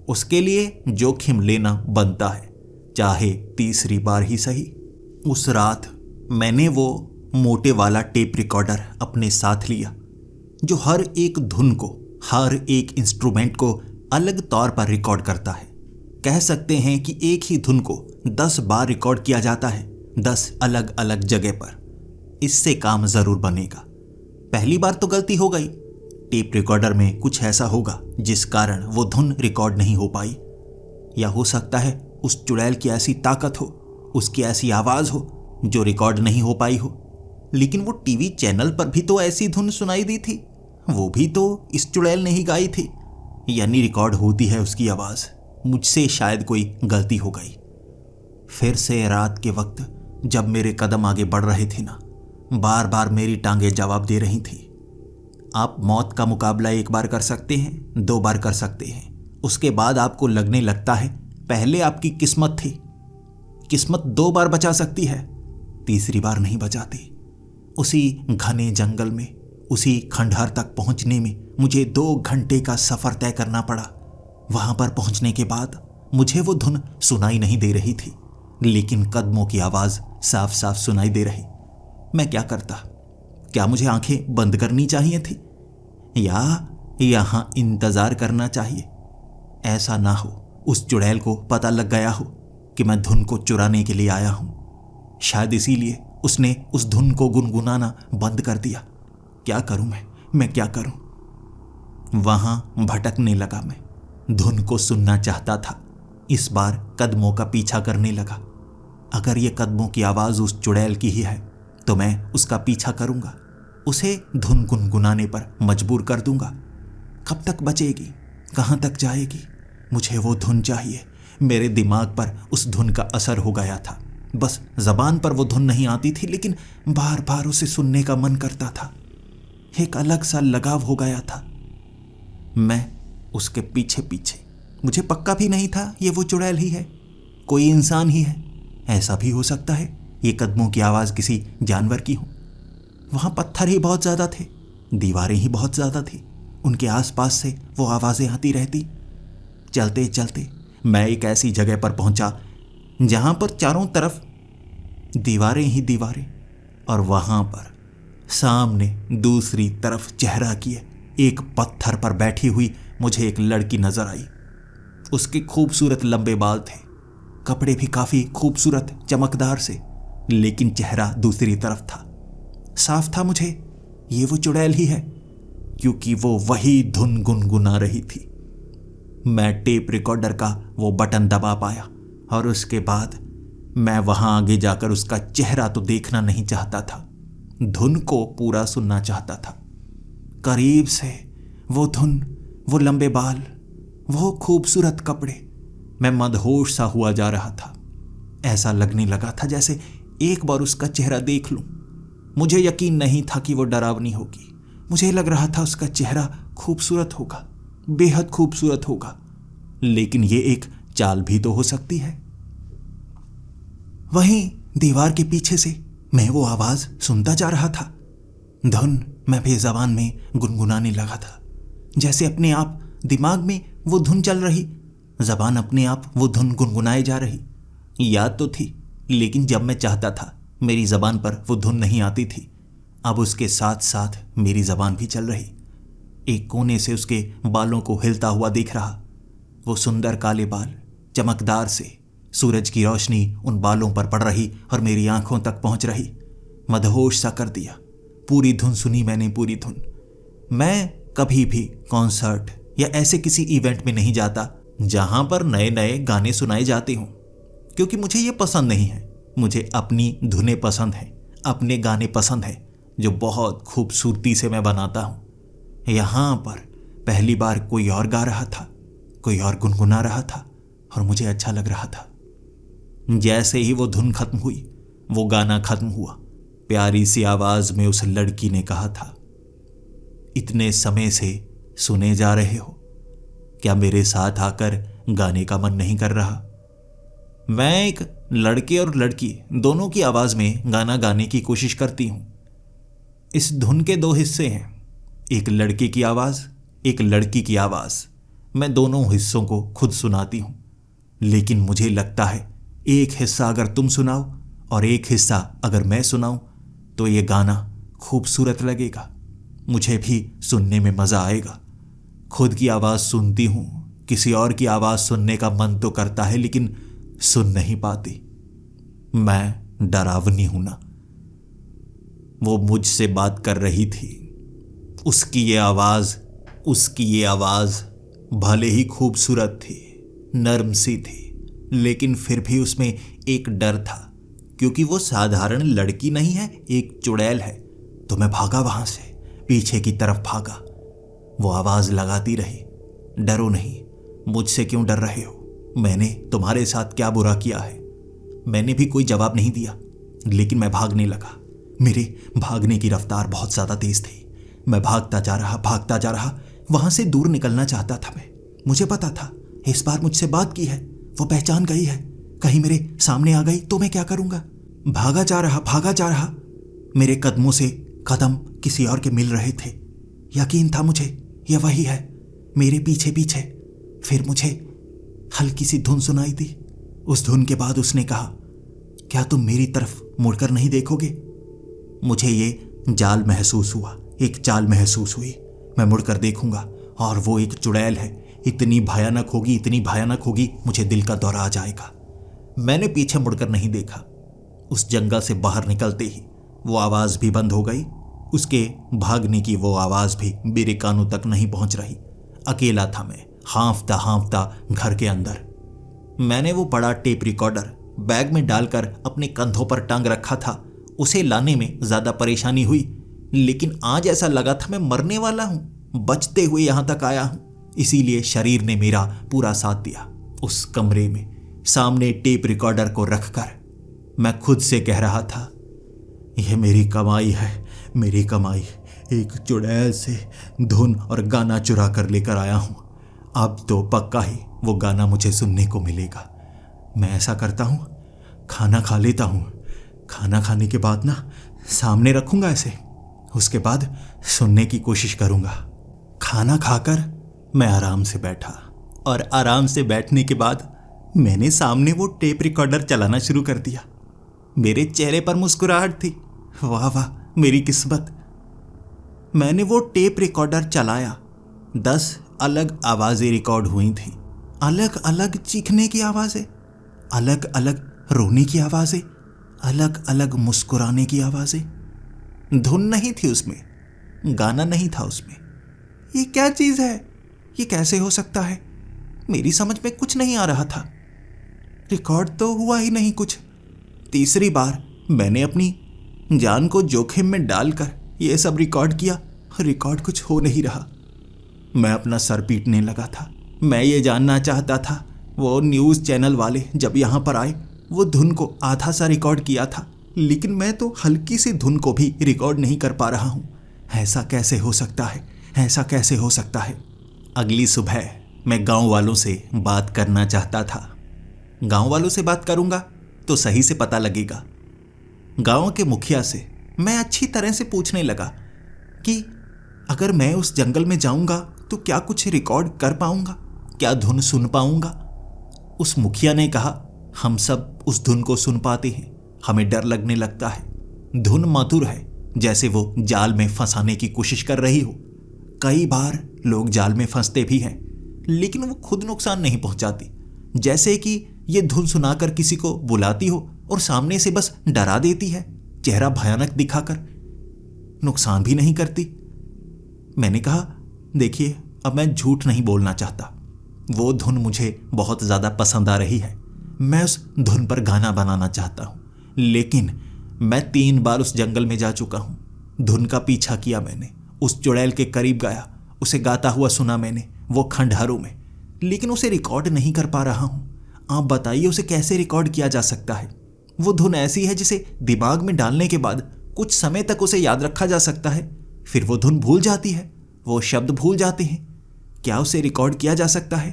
S1: उसके लिए जोखिम लेना बनता है, चाहे तीसरी बार ही सही। उस रात मैंने वो मोटे वाला टेप रिकॉर्डर अपने साथ लिया, जो हर एक धुन को, हर एक इंस्ट्रूमेंट को अलग तौर पर रिकॉर्ड करता है। कह सकते हैं कि एक ही धुन को 10 बार रिकॉर्ड किया जाता है, 10 अलग अलग जगह पर। इससे काम जरूर बनेगा। पहली बार तो गलती हो गई, टेप रिकॉर्डर में कुछ ऐसा होगा जिस कारण वो धुन रिकॉर्ड नहीं हो पाई। या हो सकता है उस चुड़ैल की ऐसी ताकत हो, उसकी ऐसी आवाज हो जो रिकॉर्ड नहीं हो पाई हो। लेकिन वो टीवी चैनल पर भी तो ऐसी धुन सुनाई दी थी, वो भी तो इस चुड़ैल ने ही गाई थी, यानी रिकॉर्ड होती है उसकी आवाज। मुझसे शायद कोई गलती हो गई। फिर से रात के वक्त जब मेरे कदम आगे बढ़ रहे थे ना, बार बार मेरी टांगें जवाब दे रही थी। आप मौत का मुकाबला एक बार कर सकते हैं, 2 बार कर सकते हैं, उसके बाद आपको लगने लगता है पहले आपकी किस्मत थी। किस्मत 2 बार बचा सकती है, तीसरी बार नहीं बचाती। उसी घने जंगल में, उसी खंडहर तक पहुंचने में मुझे 2 घंटे का सफर तय करना पड़ा। वहां पर पहुंचने के बाद मुझे वो धुन सुनाई नहीं दे रही थी, लेकिन कदमों की आवाज साफ साफ सुनाई दे रही। मैं क्या करता? क्या मुझे आंखें बंद करनी चाहिए थी, या यहां इंतजार करना चाहिए? ऐसा ना हो उस चुड़ैल को पता लग गया हो कि मैं धुन को चुराने के लिए आया हूं। शायद इसीलिए उसने उस धुन को गुनगुनाना बंद कर दिया। क्या करूं मैं क्या करूं? वहां भटकने लगा मैं, धुन को सुनना चाहता था। इस बार कदमों का पीछा करने लगा। अगर ये कदमों की आवाज उस चुड़ैल की ही है तो मैं उसका पीछा करूंगा, उसे धुन गुनगुनाने पर मजबूर कर दूंगा। कब तक बचेगी, कहां तक जाएगी? मुझे वो धुन चाहिए। मेरे दिमाग पर उस धुन का असर हो गया था। बस जबान पर वो धुन नहीं आती थी, लेकिन बार बार उसे सुनने का मन करता था। एक अलग सा लगाव हो गया था। मैं उसके पीछे पीछे, मुझे पक्का भी नहीं था ये वो चुड़ैल ही है, कोई इंसान ही है। ऐसा भी हो सकता है ये कदमों की आवाज किसी जानवर की हो। वहां पत्थर ही बहुत ज्यादा थे, दीवारें ही बहुत ज्यादा थी, उनके आसपास से वो आवाजें आती रहती। चलते चलते मैं एक ऐसी जगह पर पहुंचा जहां पर चारों तरफ दीवारें ही दीवारें, और वहां पर सामने दूसरी तरफ चेहरा किए एक पत्थर पर बैठी हुई मुझे एक लड़की नजर आई। उसके खूबसूरत लंबे बाल थे, कपड़े भी काफी खूबसूरत चमकदार से, लेकिन चेहरा दूसरी तरफ था। साफ था मुझे ये वो चुड़ैल ही है, क्योंकि वो वही धुन गुनगुना रही थी। मैं टेप रिकॉर्डर का वो बटन दबा पाया, और उसके बाद मैं वहां आगे जाकर उसका चेहरा तो देखना नहीं चाहता था, धुन को पूरा सुनना चाहता था। करीब से वो धुन, वो लंबे बाल, वो खूबसूरत कपड़े, मैं मदहोश सा हुआ जा रहा था। ऐसा लगने लगा था जैसे एक बार उसका चेहरा देख लूं। मुझे यकीन नहीं था कि वो डरावनी होगी। मुझे लग रहा था उसका चेहरा खूबसूरत होगा, बेहद खूबसूरत होगा, लेकिन ये एक चाल भी तो हो सकती है। वहीं दीवार के पीछे से मैं वो आवाज सुनता जा रहा था। धुन मैं बेज़बान में गुनगुनाने लगा था, जैसे अपने आप दिमाग में वो धुन चल रही, जबान अपने आप वो धुन गुनगुनाए जा रही। याद तो थी, लेकिन जब मैं चाहता था मेरी जबान पर वो धुन नहीं आती थी। अब उसके साथ साथ मेरी जबान भी चल रही। एक कोने से उसके बालों को हिलता हुआ देख रहा। वो सुंदर काले बाल, चमकदार से, सूरज की रोशनी उन बालों पर पड़ रही और मेरी आंखों तक पहुंच रही। मदहोश सा कर दिया। पूरी धुन सुनी मैंने, पूरी धुन। मैं कभी भी कॉन्सर्ट या ऐसे किसी इवेंट में नहीं जाता जहां पर नए नए गाने सुनाए जाते हों, क्योंकि मुझे ये पसंद नहीं है। मुझे अपनी धुनें पसंद है, अपने गाने पसंद है, जो बहुत खूबसूरती से मैं बनाता हूं। यहां पर पहली बार कोई और गा रहा था, कोई और गुनगुना रहा था, और मुझे अच्छा लग रहा था। जैसे ही वो धुन खत्म हुई, वो गाना खत्म हुआ, प्यारी सी आवाज में उस लड़की ने कहा था, इतने समय से सुने जा रहे हो, क्या मेरे साथ आकर गाने का मन नहीं कर रहा? मैं एक लड़के और लड़की दोनों की आवाज में गाना गाने की कोशिश करती हूं। इस धुन के दो हिस्से हैं, एक लड़के की आवाज, एक लड़की की आवाज। मैं दोनों हिस्सों को खुद सुनाती हूं, लेकिन मुझे लगता है एक हिस्सा अगर तुम सुनाओ और एक हिस्सा अगर मैं सुनाऊं तो ये गाना खूबसूरत लगेगा, मुझे भी सुनने में मजा आएगा। खुद की आवाज सुनती हूं, किसी और की आवाज सुनने का मन तो करता है लेकिन सुन नहीं पाती। मैं डरावनी हूं ना। वो मुझसे बात कर रही थी। उसकी ये आवाज भले ही खूबसूरत थी, नर्म सी थी, लेकिन फिर भी उसमें एक डर था, क्योंकि वो साधारण लड़की नहीं है, एक चुड़ैल है। तो मैं भागा, वहां से पीछे की तरफ भागा। वो आवाज लगाती रही, डरो नहीं, मुझसे क्यों डर रहे हो? मैंने तुम्हारे साथ क्या बुरा किया है? मैंने भी कोई जवाब नहीं दिया, लेकिन मैं भागने लगा। मेरे भागने की रफ्तार बहुत ज्यादा तेज थी। मैं भागता जा रहा, वहां से दूर निकलना चाहता था मैं। मुझे पता था इस बार मुझसे बात की है, वो पहचान गई है। कहीं मेरे सामने आ गई तो मैं क्या करूंगा? भागा जा रहा। मेरे कदमों से कदम किसी और के मिल रहे थे। यकीन था मुझे ये वही है, मेरे पीछे पीछे। फिर मुझे हल्की सी धुन सुनाई दी। उस धुन के बाद उसने कहा, क्या तुम मेरी तरफ मुड़कर नहीं देखोगे? मुझे ये जाल महसूस हुआ, एक चाल महसूस हुई। मैं मुड़कर देखूंगा और वो एक चुड़ैल है। इतनी भयानक होगी, मुझे दिल का दौरा आ जाएगा। मैंने पीछे मुड़कर नहीं देखा। उस जंगल से बाहर निकलते ही वो आवाज भी बंद हो गई। उसके भागने की वो आवाज भी मेरे कानों तक नहीं पहुंच रही। अकेला था मैं, हांफता घर के अंदर। मैंने वो बड़ा टेप रिकॉर्डर बैग में डालकर अपने कंधों पर टांग रखा था। उसे लाने में ज्यादा परेशानी हुई, लेकिन आज ऐसा लगा था मैं मरने वाला हूं। बचते हुए यहां तक आया हूं, इसीलिए शरीर ने मेरा पूरा साथ दिया। उस कमरे में सामने टेप रिकॉर्डर को रखकर मैं खुद से कह रहा था, यह मेरी कमाई है, मेरी कमाई। एक चुड़ैल से धुन और गाना चुरा कर लेकर आया हूं। अब तो पक्का ही वो गाना मुझे सुनने को मिलेगा। मैं ऐसा करता हूं, खाना खा लेता हूं। खाना खाने के बाद ना सामने रखूंगा ऐसे, उसके बाद सुनने की कोशिश करूंगा। खाना खाकर मैं आराम से बैठा और आराम से बैठने के बाद मैंने सामने वो टेप रिकॉर्डर चलाना शुरू कर दिया। मेरे चेहरे पर मुस्कुराहट थी। वाह वाह मेरी किस्मत। मैंने वो टेप रिकॉर्डर चलाया। 10 अलग आवाजें रिकॉर्ड हुई थी। अलग अलग चीखने की आवाजें, अलग अलग रोने की आवाजें, अलग अलग मुस्कुराने की आवाजें। धुन नहीं थी उसमें, गाना नहीं था उसमें। ये क्या चीज है? ये कैसे हो सकता है? मेरी समझ में कुछ नहीं आ रहा था। रिकॉर्ड तो हुआ ही नहीं कुछ। तीसरी बार मैंने अपनी जान को जोखिम में डालकर यह सब रिकॉर्ड किया। रिकॉर्ड कुछ हो नहीं रहा। मैं अपना सर पीटने लगा था। मैं ये जानना चाहता था, वो न्यूज़ चैनल वाले जब यहाँ पर आए वो धुन को आधा सा रिकॉर्ड किया था, लेकिन मैं तो हल्की सी धुन को भी रिकॉर्ड नहीं कर पा रहा हूँ। ऐसा कैसे हो सकता है? ऐसा कैसे हो सकता है? अगली सुबह मैं गांव वालों से बात करना चाहता था। गांव वालों से बात करूंगा तो सही से पता लगेगा। गांव के मुखिया से मैं अच्छी तरह से पूछने लगा कि अगर मैं उस जंगल में जाऊंगा तो क्या कुछ रिकॉर्ड कर पाऊंगा, क्या धुन सुन पाऊंगा? उस मुखिया ने कहा, हम सब उस धुन को सुन पाते हैं, हमें डर लगने लगता है। धुन मधुर है, जैसे वो जाल में फंसाने की कोशिश कर रही हो। कई बार लोग जाल में फंसते भी हैं, लेकिन वो खुद नुकसान नहीं पहुंचाती। जैसे कि ये धुन सुनाकर किसी को बुलाती हो और सामने से बस डरा देती है, चेहरा भयानक दिखाकर, नुकसान भी नहीं करती। मैंने कहा, देखिए अब मैं झूठ नहीं बोलना चाहता, वो धुन मुझे बहुत ज़्यादा पसंद आ रही है। मैं उस धुन पर गाना बनाना चाहता हूँ, लेकिन मैं 3 बार उस जंगल में जा चुका हूँ। धुन का पीछा किया मैंने, उस चुड़ैल के करीब गया, उसे गाता हुआ सुना मैंने वो खंडहरों में, लेकिन उसे रिकॉर्ड नहीं कर पा रहा हूँ। आप बताइए उसे कैसे रिकॉर्ड किया जा सकता है? वो धुन ऐसी है जिसे दिमाग में डालने के बाद कुछ समय तक उसे याद रखा जा सकता है, फिर वो धुन भूल जाती है, वो शब्द भूल जाते हैं। क्या उसे रिकॉर्ड किया जा सकता है?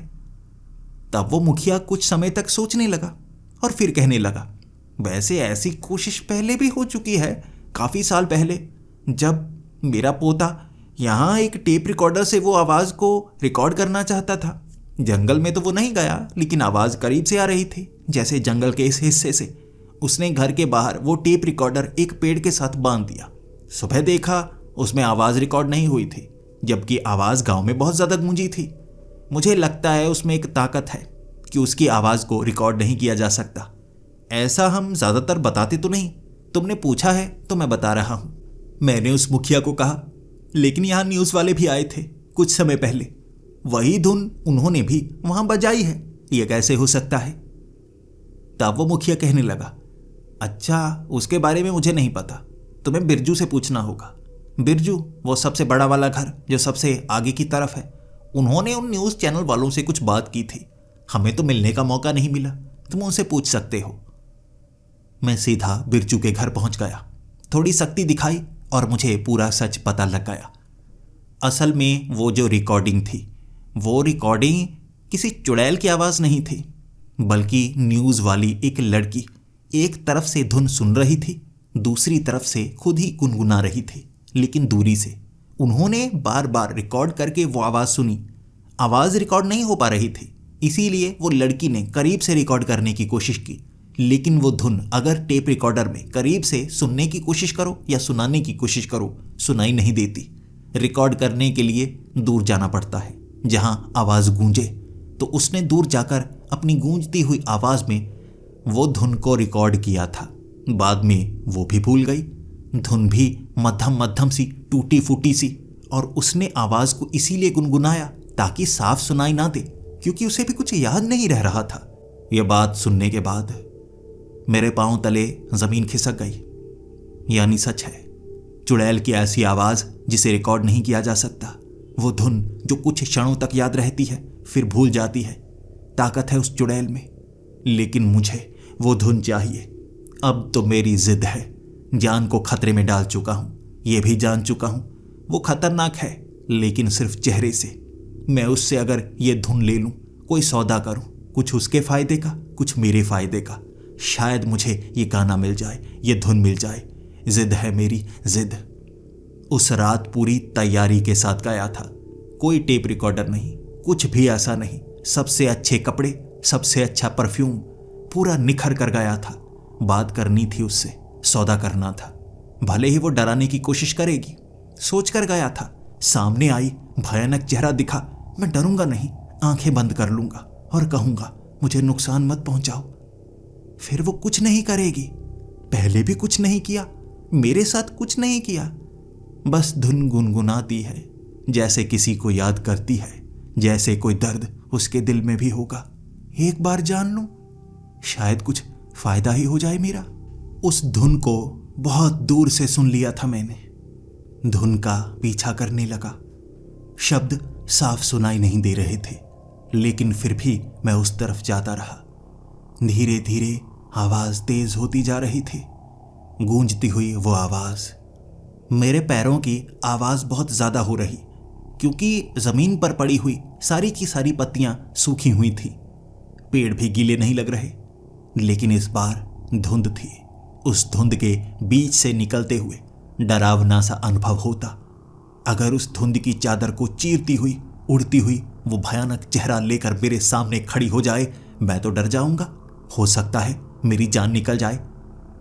S1: तब वो मुखिया कुछ समय तक सोचने लगा और फिर कहने लगा, वैसे ऐसी कोशिश पहले भी हो चुकी है, काफ़ी साल पहले, जब मेरा पोता यहाँ एक टेप रिकॉर्डर से वो आवाज़ को रिकॉर्ड करना चाहता था। जंगल में तो वो नहीं गया, लेकिन आवाज़ करीब से आ रही थी, जैसे जंगल के इस हिस्से से। उसने घर के बाहर वो टेप रिकॉर्डर एक पेड़ के साथ बांध दिया। सुबह देखा उसमें आवाज़ रिकॉर्ड नहीं हुई थी, जबकि आवाज़ गांव में बहुत ज़्यादा गूंजी थी। मुझे लगता है उसमें एक ताकत है कि उसकी आवाज़ को रिकॉर्ड नहीं किया जा सकता। ऐसा हम ज़्यादातर बताते तो नहीं, तुमने पूछा है तो मैं बता रहा हूँ, मैंने उस मुखिया को कहा। लेकिन यहाँ न्यूज़ वाले भी आए थे कुछ समय पहले, वही धुन उन्होंने भी वहाँ बजाई है, ये कैसे हो सकता है? तब वो मुखिया कहने लगा, अच्छा उसके बारे में मुझे नहीं पता, तुम्हें बिरजू से पूछना होगा। बिरजू, वो सबसे बड़ा वाला घर जो सबसे आगे की तरफ है, उन्होंने उन न्यूज़ चैनल वालों से कुछ बात की थी, हमें तो मिलने का मौका नहीं मिला, तुम उनसे पूछ सकते हो। मैं सीधा बिरजू के घर पहुंच गया, थोड़ी सख्ती दिखाई और मुझे पूरा सच पता लग गया। असल में वो जो रिकॉर्डिंग थी, वो रिकॉर्डिंग किसी चुड़ैल की आवाज़ नहीं थी, बल्कि न्यूज़ वाली एक लड़की एक तरफ से धुन सुन रही थी, दूसरी तरफ से खुद ही गुनगुना रही थी, लेकिन दूरी से। उन्होंने बार बार रिकॉर्ड करके वो आवाज़ सुनी। आवाज़ रिकॉर्ड नहीं हो पा रही थी, इसीलिए वो लड़की ने करीब से रिकॉर्ड करने की कोशिश की, लेकिन वो धुन अगर टेप रिकॉर्डर में करीब से सुनने की कोशिश करो या सुनाने की कोशिश करो, सुनाई नहीं देती। रिकॉर्ड करने के लिए दूर जाना पड़ता है जहां आवाज़ गूंजे। तो उसने दूर जाकर अपनी गूंजती हुई आवाज़ में वो धुन को रिकॉर्ड किया था। बाद में वो भी भूल गई, धुन भी मध्यम मध्यम सी, टूटी फूटी सी, और उसने आवाज़ को इसीलिए गुनगुनाया ताकि साफ सुनाई ना दे, क्योंकि उसे भी कुछ याद नहीं रह रहा था। यह बात सुनने के बाद मेरे पांव तले ज़मीन खिसक गई। यानी सच है, चुड़ैल की ऐसी आवाज़ जिसे रिकॉर्ड नहीं किया जा सकता, वो धुन जो कुछ क्षणों तक याद रहती है फिर भूल जाती है, ताकत है उस चुड़ैल में। लेकिन मुझे वो धुन चाहिए। अब तो मेरी जिद है, जान को खतरे में डाल चुका हूँ, ये भी जान चुका हूँ वो खतरनाक है, लेकिन सिर्फ चेहरे से। मैं उससे अगर ये धुन ले लूँ, कोई सौदा करूँ, कुछ उसके फ़ायदे का, कुछ मेरे फ़ायदे का, शायद मुझे ये गाना मिल जाए, ये धुन मिल जाए। जिद है मेरी, जिद। उस रात पूरी तैयारी के साथ गया था, कोई टेप रिकॉर्डर नहीं, कुछ भी ऐसा नहीं। सबसे अच्छे कपड़े, सबसे अच्छा परफ्यूम, पूरा निखर कर गया था। बात करनी थी उससे, सौदा करना था, भले ही वो डराने की कोशिश करेगी, सोच कर गया था। सामने आई, भयानक चेहरा दिखा, मैं डरूंगा नहीं, आंखें बंद कर लूंगा और कहूंगा मुझे नुकसान मत पहुंचाओ। फिर वो कुछ नहीं करेगी, पहले भी कुछ नहीं किया, मेरे साथ कुछ नहीं किया, बस धुन गुनगुनाती है, जैसे किसी को याद करती है, जैसे कोई दर्द उसके दिल में भी होगा। एक बार जान लूं, शायद कुछ फायदा ही हो जाए मेरा। उस धुन को बहुत दूर से सुन लिया था मैंने, धुन का पीछा करने लगा। शब्द साफ सुनाई नहीं दे रहे थे, लेकिन फिर भी मैं उस तरफ जाता रहा। धीरे धीरे आवाज़ तेज होती जा रही थी, गूंजती हुई वो आवाज़। मेरे पैरों की आवाज़ बहुत ज़्यादा हो रही, क्योंकि ज़मीन पर पड़ी हुई सारी की सारी पत्तियां सूखी हुई थी, पेड़ भी गीले नहीं लग रहे। लेकिन इस बार धुंध थी, उस धुंध के बीच से निकलते हुए डरावना सा अनुभव होता। अगर उस धुंध की चादर को चीरती हुई, उड़ती हुई वो भयानक चेहरा लेकर मेरे सामने खड़ी हो जाए, मैं तो डर जाऊंगा, हो सकता है मेरी जान निकल जाए।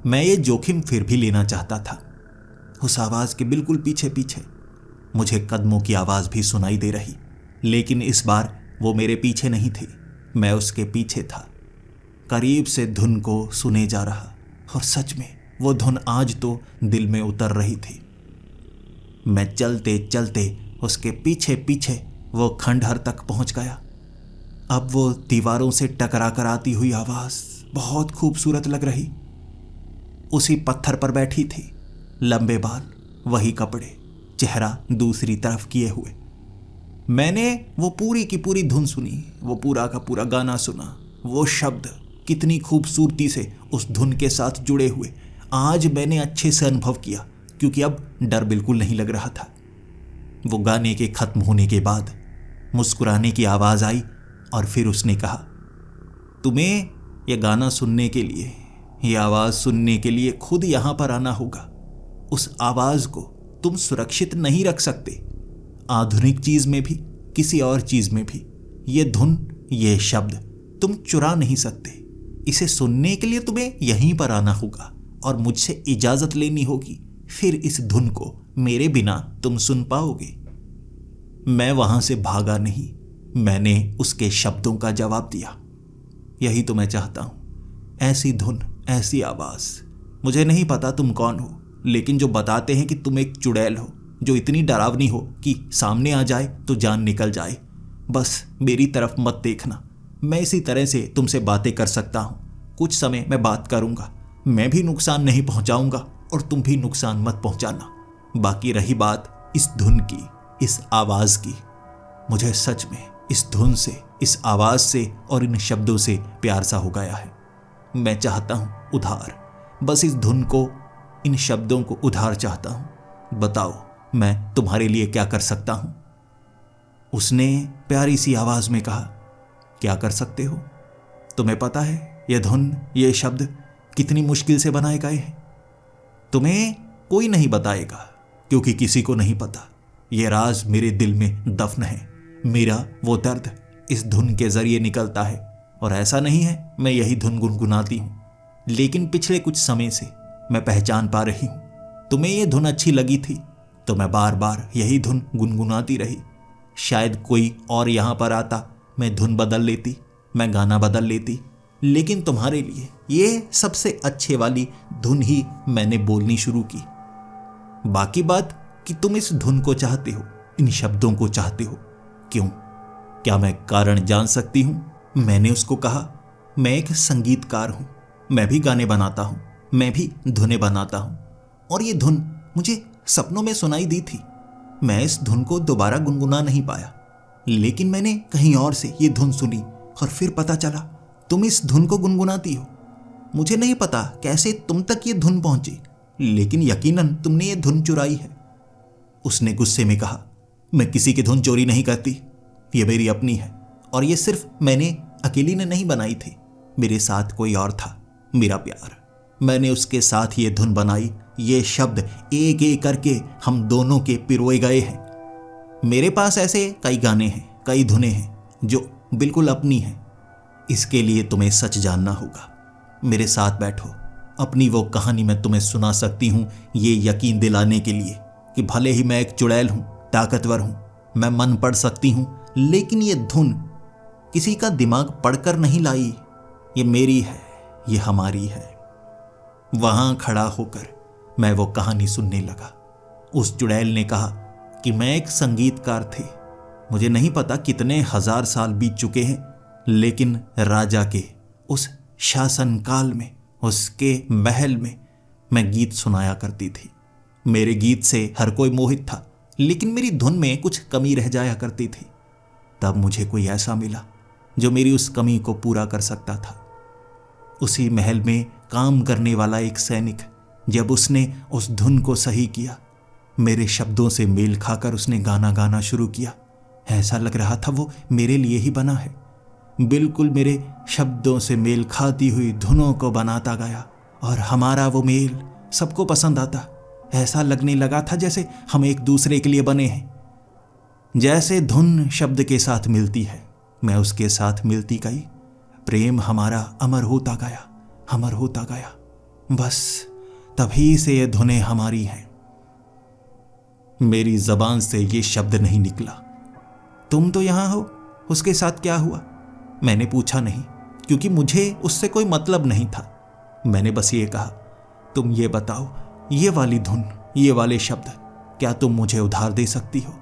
S1: मैं ये जोखिम फिर भी लेना चाहता था। उस आवाज़ के बिल्कुल पीछे पीछे मुझे कदमों की आवाज़ भी सुनाई दे रही, लेकिन इस बार वो मेरे पीछे नहीं थी, मैं उसके पीछे था। करीब से धुन को सुने जा रहा, और सच में वो धुन आज तो दिल में उतर रही थी। मैं चलते चलते उसके पीछे पीछे वो खंडहर तक पहुंच गया। अब वो दीवारों से टकरा कर आती हुई आवाज़ बहुत खूबसूरत लग रही। उसी पत्थर पर बैठी थी, लंबे बाल, वही कपड़े, चेहरा दूसरी तरफ किए हुए। मैंने वो पूरी की पूरी धुन सुनी, वो पूरा का पूरा गाना सुना। वो शब्द कितनी खूबसूरती से उस धुन के साथ जुड़े हुए आज मैंने अच्छे से अनुभव किया, क्योंकि अब डर बिल्कुल नहीं लग रहा था। वो गाने के खत्म होने के बाद मुस्कुराने की आवाज़ आई और फिर उसने कहा, तुम्हें यह गाना सुनने के लिए, यह आवाज़ सुनने के लिए खुद यहाँ पर आना होगा। उस आवाज़ को तुम सुरक्षित नहीं रख सकते, आधुनिक चीज़ में भी, किसी और चीज़ में भी। ये धुन, ये शब्द तुम चुरा नहीं सकते। इसे सुनने के लिए तुम्हें यहीं पर आना होगा और मुझसे इजाज़त लेनी होगी, फिर इस धुन को मेरे बिना तुम सुन पाओगे। मैं वहाँ से भागा नहीं, मैंने उसके शब्दों का जवाब दिया। यही तो मैं चाहता हूँ, ऐसी धुन, ऐसी आवाज़। मुझे नहीं पता तुम कौन हो, लेकिन जो बताते हैं कि तुम एक चुड़ैल हो, जो इतनी डरावनी हो कि सामने आ जाए तो जान निकल जाए, बस मेरी तरफ मत देखना। मैं इसी तरह से तुमसे बातें कर सकता हूँ। कुछ समय मैं बात करूँगा, मैं भी नुकसान नहीं पहुँचाऊँगा और तुम भी नुकसान मत पहुँचाना। बाकी रही बात इस धुन की, इस आवाज़ की, मुझे सच में इस धुन से, इस आवाज़ से और इन शब्दों से प्यार सा हो गया है। मैं चाहता हूँ उधार, बस इस धुन को, इन शब्दों को उधार चाहता हूँ। बताओ मैं तुम्हारे लिए क्या कर सकता हूँ। उसने प्यारी सी आवाज़ में कहा, क्या कर सकते हो? तुम्हें पता है यह धुन, ये शब्द कितनी मुश्किल से बनाए गए हैं। तुम्हें कोई नहीं बताएगा, क्योंकि किसी को नहीं पता। यह राज मेरे दिल में दफन है। मेरा वो दर्द इस धुन के जरिए निकलता है। और ऐसा नहीं है मैं यही धुन गुनगुनाती हूँ, लेकिन पिछले कुछ समय से मैं पहचान पा रही हूँ। तुम्हें यह धुन अच्छी लगी थी तो मैं बार बार यही धुन गुनगुनाती रही। शायद कोई और यहाँ पर आता, मैं धुन बदल लेती, मैं गाना बदल लेती, लेकिन तुम्हारे लिए ये सबसे अच्छे वाली धुन ही मैंने बोलनी शुरू की। बाकी बात कि तुम इस धुन को चाहते हो, इन शब्दों को चाहते हो, क्यों? क्या मैं कारण जान सकती हूँ? मैंने उसको कहा, मैं एक संगीतकार हूँ, मैं भी गाने बनाता हूँ, मैं भी धुनें बनाता हूँ, और ये धुन मुझे सपनों में सुनाई दी थी। मैं इस धुन को दोबारा गुनगुना नहीं पाया, लेकिन मैंने कहीं और से ये धुन सुनी और फिर पता चला तुम इस धुन को गुनगुनाती हो। मुझे नहीं पता कैसे तुम तक ये धुन पहुंची, लेकिन यकीनन तुमने ये धुन चुराई है। उसने गुस्से में कहा, मैं किसी की धुन चोरी नहीं करती, ये मेरी अपनी है, और ये सिर्फ मैंने अकेली ने नहीं बनाई थी, मेरे साथ कोई और था, मेरा प्यार। मैंने उसके साथ ये धुन बनाई। ये शब्द एक एक करके हम दोनों के पिरोए गए हैं। मेरे पास ऐसे कई गाने हैं, कई धुनें हैं जो बिल्कुल अपनी हैं। इसके लिए तुम्हें सच जानना होगा। मेरे साथ बैठो, अपनी वो कहानी मैं तुम्हें सुना सकती हूँ, ये यकीन दिलाने के लिए कि भले ही मैं एक चुड़ैल हूँ, ताकतवर हूँ, मैं मन पढ़ सकती हूँ, लेकिन ये धुन किसी का दिमाग पढ़कर नहीं लाई। ये मेरी है, ये हमारी है। वहां खड़ा होकर मैं वो कहानी सुनने लगा। उस चुड़ैल ने कहा कि मैं एक संगीतकार थी। मुझे नहीं पता कितने हजार साल बीत चुके हैं, लेकिन राजा के उस शासनकाल में, उसके महल में मैं गीत सुनाया करती थी। मेरे गीत से हर कोई मोहित था, लेकिन मेरी धुन में कुछ कमी रह जाया करती थी। तब मुझे कोई ऐसा मिला जो मेरी उस कमी को पूरा कर सकता था। उसी महल में काम करने वाला एक सैनिक, जब उसने उस धुन को सही किया, मेरे शब्दों से मेल खाकर उसने गाना गाना शुरू किया। ऐसा लग रहा था वो मेरे लिए ही बना है। बिल्कुल मेरे शब्दों से मेल खाती हुई धुनों को बनाता गया और हमारा वो मेल सबको पसंद आता। ऐसा लगने लगा था जैसे हम एक दूसरे के लिए बने हैं। जैसे धुन शब्द के साथ मिलती है, मैं उसके साथ मिलती गई। प्रेम हमारा अमर होता गया, अमर होता गया। बस तभी से ये धुनें हमारी हैं। मेरी जबान से ये शब्द नहीं निकला। तुम तो यहां हो, उसके साथ क्या हुआ? मैंने पूछा नहीं, क्योंकि मुझे उससे कोई मतलब नहीं था। मैंने बस ये कहा, तुम ये बताओ, ये वाली धुन, ये वाले शब्द क्या तुम मुझे उधार दे सकती हो?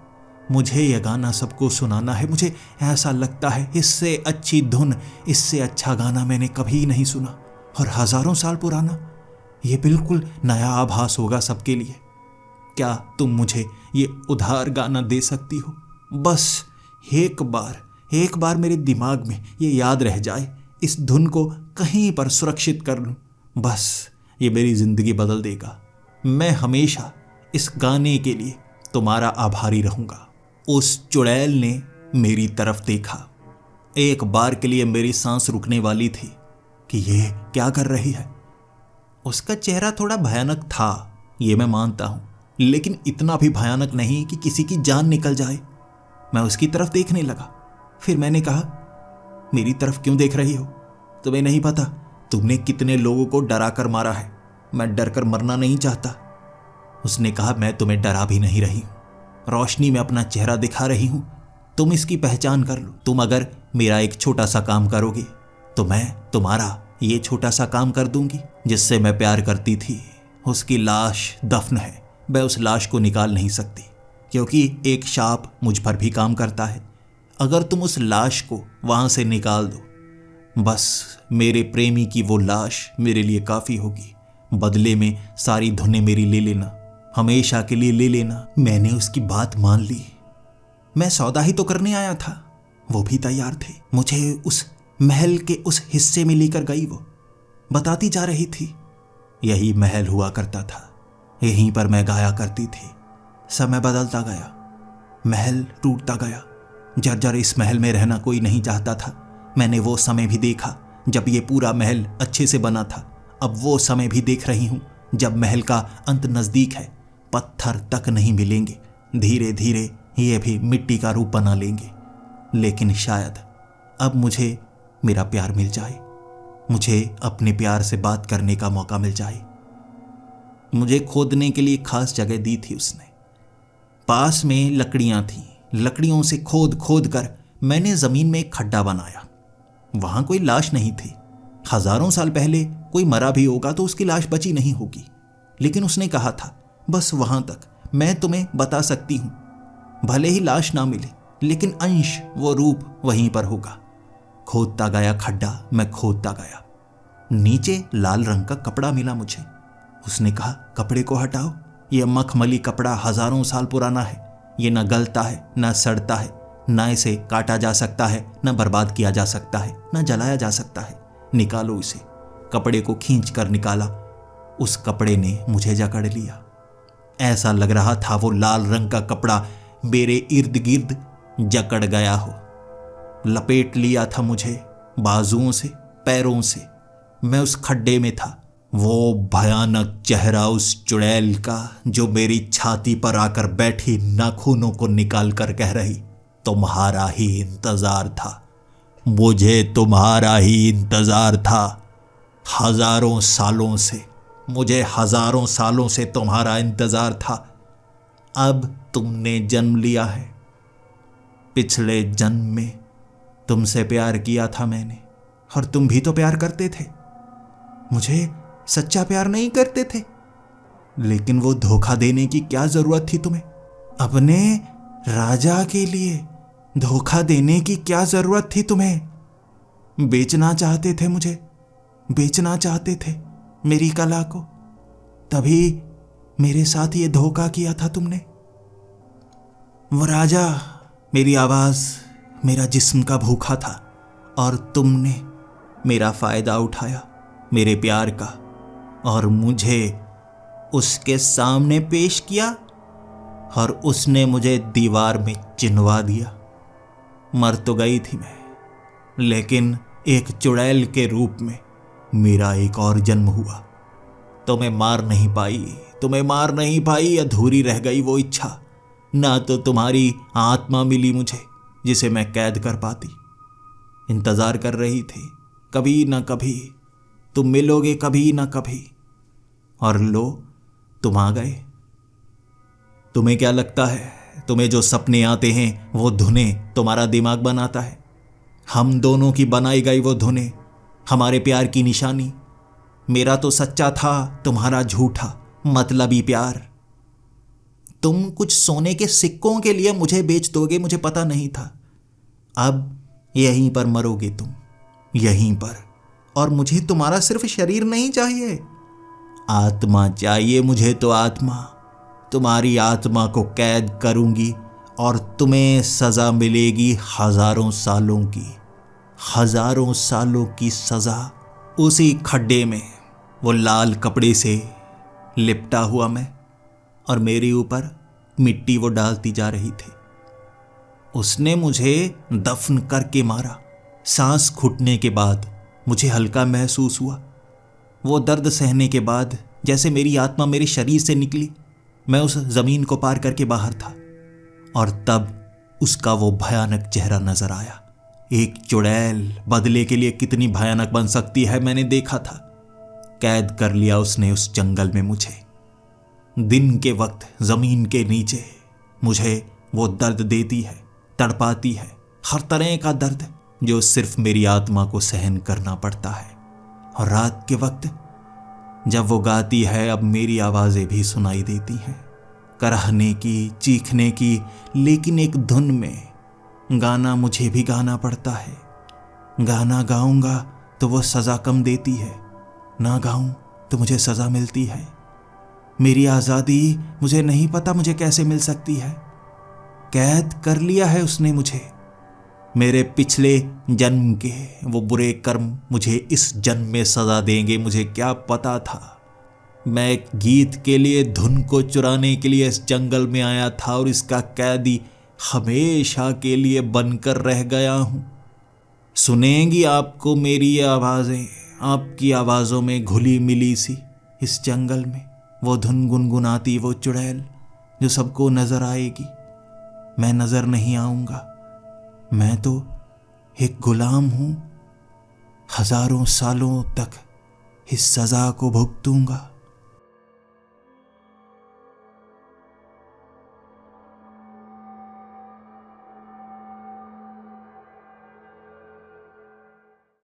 S1: मुझे यह गाना सबको सुनाना है। मुझे ऐसा लगता है इससे अच्छी धुन, इससे अच्छा गाना मैंने कभी नहीं सुना, और हजारों साल पुराना। ये बिल्कुल नया आभास होगा सबके लिए। क्या तुम मुझे ये उधार गाना दे सकती हो? बस एक बार मेरे दिमाग में ये याद रह जाए, इस धुन को कहीं पर सुरक्षित कर लूं, बस ये मेरी जिंदगी बदल देगा। मैं हमेशा इस गाने के लिए तुम्हारा आभारी रहूंगा। उस चुड़ैल ने मेरी तरफ देखा। एक बार के लिए मेरी सांस रुकने वाली थी कि ये क्या कर रही है। उसका चेहरा थोड़ा भयानक था, ये मैं मानता हूं, लेकिन इतना भी भयानक नहीं कि किसी की जान निकल जाए। मैं उसकी तरफ देखने लगा। फिर मैंने कहा, मेरी तरफ क्यों देख रही हो? तुम्हें नहीं पता तुमने कितने लोगों को डरा कर मारा है? मैं डर कर मरना नहीं चाहता। उसने कहा, मैं तुम्हें डरा भी नहीं रही हूं, रोशनी में अपना चेहरा दिखा रही हूं, तुम इसकी पहचान कर लो। तुम अगर मेरा एक छोटा सा काम करोगे तो मैं तुम्हारा ये छोटा सा काम कर दूंगी। जिससे मैं प्यार करती थी उसकी लाश दफन है, मैं उस लाश को निकाल नहीं सकती, क्योंकि एक शाप मुझ पर भी काम करता है। अगर तुम उस लाश को वहां से निकाल दो, बस मेरे प्रेमी की वो लाश मेरे लिए काफ़ी होगी। बदले में सारी धुनें मेरी ले लेना, हमेशा के लिए ले लेना। मैंने उसकी बात मान ली। मैं सौदा ही तो करने आया था, वो भी तैयार थे। मुझे उस महल के उस हिस्से में लेकर गई। वो बताती जा रही थी, यही महल हुआ करता था, यहीं पर मैं गाया करती थी। समय बदलता गया, महल टूटता गया। जर्जर इस महल में रहना कोई नहीं चाहता था। मैंने वो समय भी देखा जब ये पूरा महल अच्छे से बना था। अब वो समय भी देख रही हूँ जब महल का अंत नज़दीक है। पत्थर तक नहीं मिलेंगे, धीरे धीरे ये भी मिट्टी का रूप बना लेंगे। लेकिन शायद अब मुझे मेरा प्यार मिल जाए, मुझे अपने प्यार से बात करने का मौका मिल जाए। मुझे खोदने के लिए खास जगह दी थी उसने। पास में लकड़ियां थीं, लकड़ियों से खोद खोद कर मैंने ज़मीन में एक खड्डा बनाया। वहाँ कोई लाश नहीं थी। हज़ारों साल पहले कोई मरा भी होगा तो उसकी लाश बची नहीं होगी। लेकिन उसने कहा था, बस वहाँ तक मैं तुम्हें बता सकती हूँ, भले ही लाश ना मिले लेकिन अंश वो रूप वहीं पर होगा। खोदता गया खड्डा, मैं खोदता गया। नीचे लाल रंग का कपड़ा मिला मुझे। उसने कहा, कपड़े को हटाओ, यह मखमली कपड़ा हज़ारों साल पुराना है। ये न गलता है, न सड़ता है, न इसे काटा जा सकता है, न बर्बाद किया जा सकता है, न जलाया जा सकता है। निकालो इसे। कपड़े को खींच कर निकाला। उस कपड़े ने मुझे जकड़ लिया। ऐसा लग रहा था वो लाल रंग का कपड़ा मेरे इर्द गिर्द जकड़ गया हो, लपेट लिया था मुझे बाजुओं से, पैरों से। मैं उस खड्डे में था। वो भयानक चेहरा उस चुड़ैल का जो मेरी छाती पर आकर बैठी नाखूनों को निकाल कर कह रही, तुम्हारा ही इंतजार था, मुझे तुम्हारा ही इंतजार था। हजारों सालों से, मुझे हजारों सालों से तुम्हारा इंतजार था। अब तुमने जन्म लिया है। पिछले जन्म में तुमसे प्यार किया था मैंने, और तुम भी तो प्यार करते थे। मुझे सच्चा प्यार नहीं करते थे, लेकिन वो धोखा देने की क्या जरूरत थी तुम्हें? अपने राजा के लिए धोखा देने की क्या जरूरत थी तुम्हें? बेचना चाहते थे मुझे, बेचना चाहते थे मेरी कला को, तभी मेरे साथ ये धोखा किया था तुमने। वो राजा मेरी आवाज, मेरा जिस्म का भूखा था, और तुमने मेरा फायदा उठाया, मेरे प्यार का, और मुझे उसके सामने पेश किया, और उसने मुझे दीवार में चिनवा दिया। मर तो गई थी मैं, लेकिन एक चुड़ैल के रूप में मेरा एक और जन्म हुआ। तुम्हें मार नहीं पाई, तुम्हें मार नहीं पाई, अधूरी रह गई वो इच्छा। ना तो तुम्हारी आत्मा मिली मुझे जिसे मैं कैद कर पाती। इंतजार कर रही थी, कभी ना कभी तुम मिलोगे, कभी ना कभी, और लो तुम आ गए। तुम्हें क्या लगता है, तुम्हें जो सपने आते हैं वो धुनें तुम्हारा दिमाग बनाता है? हम दोनों की बनाई गई वो धुनें, हमारे प्यार की निशानी। मेरा तो सच्चा था, तुम्हारा झूठा मतलबी प्यार। तुम कुछ सोने के सिक्कों के लिए मुझे बेच दोगे, मुझे पता नहीं था। अब यहीं पर मरोगे तुम, यहीं पर। और मुझे तुम्हारा सिर्फ शरीर नहीं चाहिए, आत्मा चाहिए मुझे। तो आत्मा, तुम्हारी आत्मा को कैद करूंगी और तुम्हें सजा मिलेगी हजारों सालों की, हजारों सालों की सजा। उसी खड्डे में वो लाल कपड़े से लिपटा हुआ मैं, और मेरे ऊपर मिट्टी वो डालती जा रही थी। उसने मुझे दफन करके मारा। सांस घुटने के बाद मुझे हल्का महसूस हुआ। वो दर्द सहने के बाद जैसे मेरी आत्मा मेरे शरीर से निकली। मैं उस जमीन को पार करके बाहर था और तब उसका वो भयानक चेहरा नजर आया। एक चुड़ैल बदले के लिए कितनी भयानक बन सकती है मैंने देखा था। कैद कर लिया उसने उस जंगल में मुझे। दिन के वक्त जमीन के नीचे मुझे वो दर्द देती है, तड़पाती है, हर तरह का दर्द जो सिर्फ मेरी आत्मा को सहन करना पड़ता है। और रात के वक्त जब वो गाती है, अब मेरी आवाजें भी सुनाई देती हैं, कराहने की, चीखने की, लेकिन एक धुन में। गाना मुझे भी गाना पड़ता है। गाना गाऊंगा तो वो सजा कम देती है, ना गाऊं तो मुझे सजा मिलती है। मेरी आज़ादी मुझे नहीं पता मुझे कैसे मिल सकती है। कैद कर लिया है उसने मुझे। मेरे पिछले जन्म के वो बुरे कर्म मुझे इस जन्म में सजा देंगे, मुझे क्या पता था। मैं एक गीत के लिए, धुन को चुराने के लिए इस जंगल में आया था और इसका कैदी हमेशा के लिए बनकर रह गया हूं। सुनेंगी आपको मेरी ये आवाजें, आपकी आवाजों में घुली मिली सी इस जंगल में वो धुन गुनगुनाती वो चुड़ैल जो सबको नजर आएगी। मैं नजर नहीं आऊंगा, मैं तो एक गुलाम हूं। हजारों सालों तक इस सजा को भुगतूंगा।